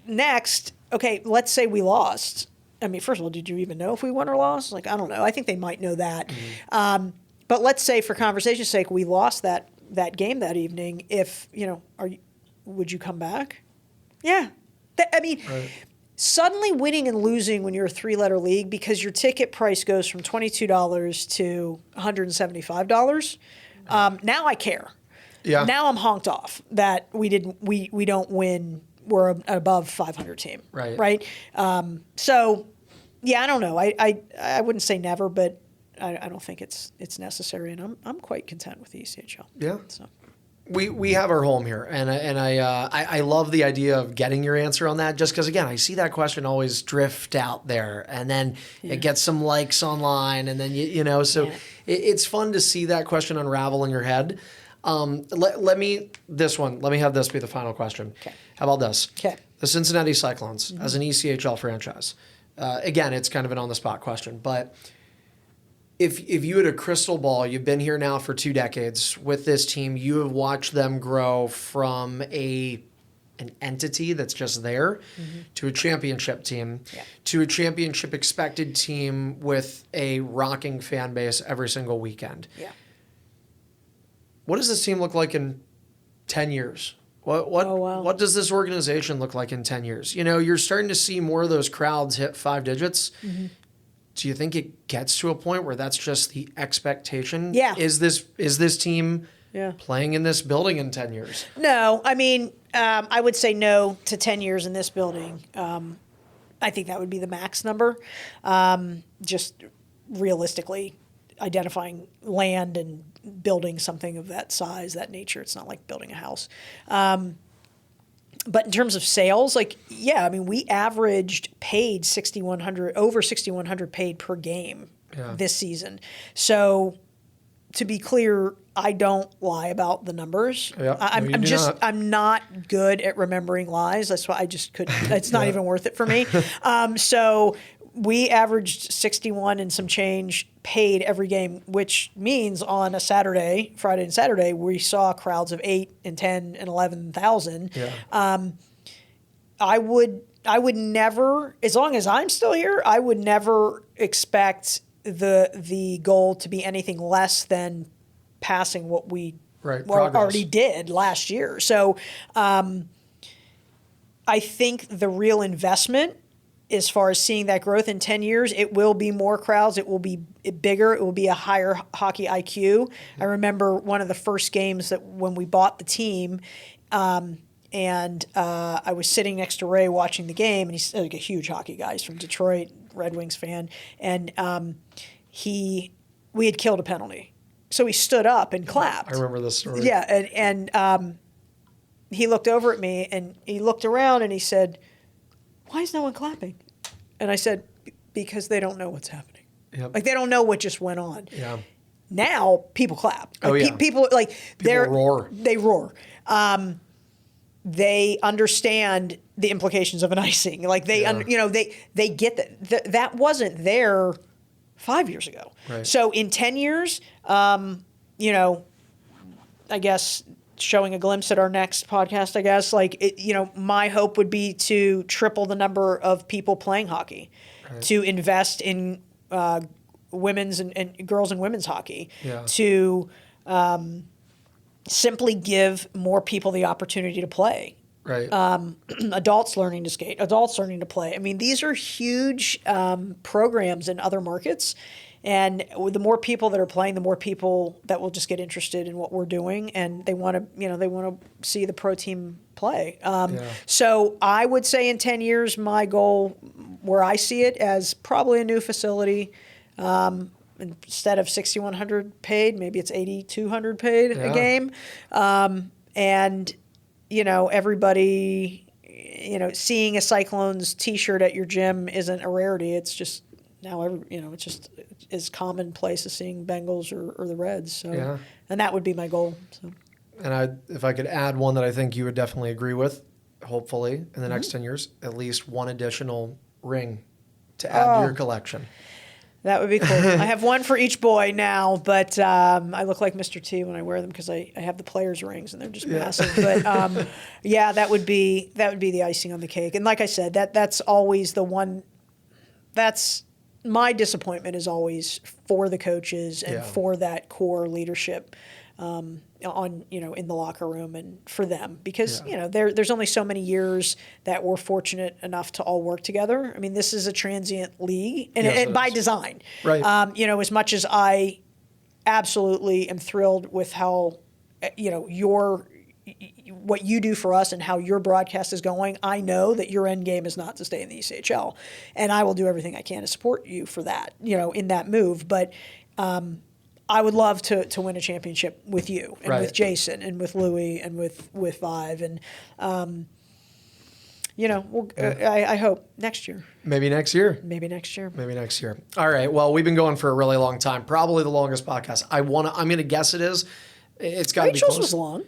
next, okay, let's say we lost. I mean, first of all, did you even know if we won or lost? Like I don't know. I think they might know that. Mm-hmm. But let's say for conversation's sake, we lost that game that evening. If would you come back? Yeah. Suddenly winning and losing when you're a 3-letter league because your ticket price goes from $22 to $175. Now I care. Yeah. Now I'm honked off that we don't win. We're an above 500 team. Right. Right. I don't know. I wouldn't say never, but I don't think it's necessary, and I'm quite content with the ECHL. Yeah. So. We have our home here, and I love the idea of getting your answer on that. Just because again, I see that question always drift out there, and then it gets some likes online, and then it's fun to see that question unravel in your head. Let me have this be the final question. Okay. How about this? Okay. The Cincinnati Cyclones as an ECHL franchise. Again, it's kind of an on the spot question, but. If you had a crystal ball, you've been here now for 2 decades with this team, you have watched them grow from an entity that's just there to a championship team, to a championship expected team with a rocking fan base every single weekend. Yeah. What does this team look like in 10 years? What does this organization look like in 10 years? You're starting to see more of those crowds hit 5 digits. Mm-hmm. Do you think it gets to a point where that's just the expectation? Yeah. Is this team playing in this building in 10 years? No. I mean, I would say no to 10 years in this building. I think that would be the max number. Just realistically identifying land and building something of that size, that nature. It's not like building a house. But in terms of sales, we averaged paid over 6,100 paid per game this season. So to be clear, I don't lie about the numbers. Yeah, I'm not good at remembering lies. That's why I just couldn't. It's not even worth it for me. So we averaged 61 and some change paid every game, which means on a Friday and Saturday, we saw crowds of 8 and 10 and 11,000. Yeah. I would never, as long as I'm still here, I would never expect the goal to be anything less than passing what we already did last year. So I think the real investment as far as seeing that growth in 10 years, it will be more crowds. It will be bigger. It will be a higher hockey IQ. I remember one of the first games that when we bought the team, And I was sitting next to Ray watching the game, and he's like a huge hockey guy. He's from Detroit, Red Wings fan. And we had killed a penalty. So he stood up and clapped. I remember this story. Yeah, and he looked over at me, and he looked around, and he said, "Why is no one clapping?" And I said, "Because they don't know what's happening. Yep. Like, they don't know what just went on." Yeah. Now people clap. Like, Oh, yeah. people roar. They roar. They understand the implications of an icing. Like they get that. That wasn't there 5 years ago. Right. So in 10 years, I guess showing a glimpse at our next podcast, I guess, my hope would be to triple the number of people playing hockey, right. to invest in women's and girls and women's hockey, yeah. to simply give more people the opportunity to play. Right. Adults learning to skate, adults learning to play. I mean, these are huge programs in other markets. And the more people that are playing, the more people that will just get interested in what we're doing, and they want to see the pro team play. So I would say in 10 years, my goal, where I see it, as probably a new facility. Instead of 6,100 paid, maybe it's 8,200 paid a game. And everybody, seeing a Cyclones T-shirt at your gym isn't a rarity. It's just now, it's just as commonplace as seeing Bengals or the Reds. So, and that would be my goal. So, and if I could add one that I think you would definitely agree with, hopefully in the next 10 years, at least one additional ring to add to your collection. That would be cool. I have one for each boy now, but I look like Mr. T when I wear them because I have the players' rings and they're just massive. But that would be the icing on the cake. And like I said, that's always the one. That's my disappointment, is always for the coaches and for that core leadership in the locker room, and for them, because there's only so many years that we're fortunate enough to all work together. I mean, this is a transient league, and by design, right? As much as I absolutely am thrilled with how what you do for us and how your broadcast is going, I know that your end game is not to stay in the ECHL, and I will do everything I can to support you for that, in that move. But I would love to win a championship with you and with Jason and with Louie and with Vive, and I hope next year. Maybe next year. Maybe next year. All right. Well, we've been going for a really long time, probably the longest podcast. I'm going to guess it is. It's got to be close. Rachel's was long.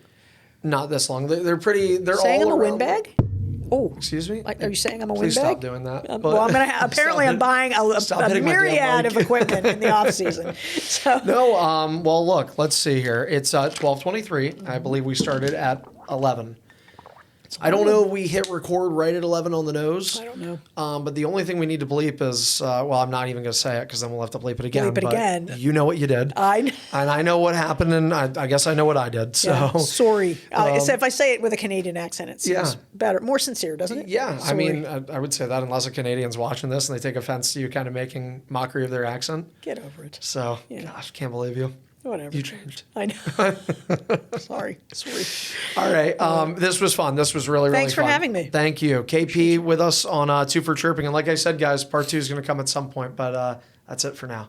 Not this long. They're pretty. They're saying all I'm a around. Windbag? Oh, excuse me. Are you saying I'm a Please windbag? stop doing that. Well, I'm gonna. Apparently, I'm buying a myriad of equipment in the off season. So. No. Well, look. Let's see here. It's 12:23. I believe we started at 11. I don't know if we hit record right at 11 on the nose. I don't know. But the only thing we need to bleep is, I'm not even going to say it because then we'll have to bleep it again. Bleep it again. You know what you did. I know. And I know what happened, and I guess I know what I did. So yeah, sorry. So if I say it with a Canadian accent, it seems better, more sincere, doesn't it? Yeah. Sorry. I mean, I would say that unless a Canadian's watching this and they take offense to you kind of making mockery of their accent. Get over it. So, gosh, can't believe you. Whatever. You changed. I know. Sorry. All right. This was fun. This was really fun. Thanks for having me. Thank you. KP with us on 2 for Chirping. And like I said, guys, part 2 is going to come at some point, but that's it for now.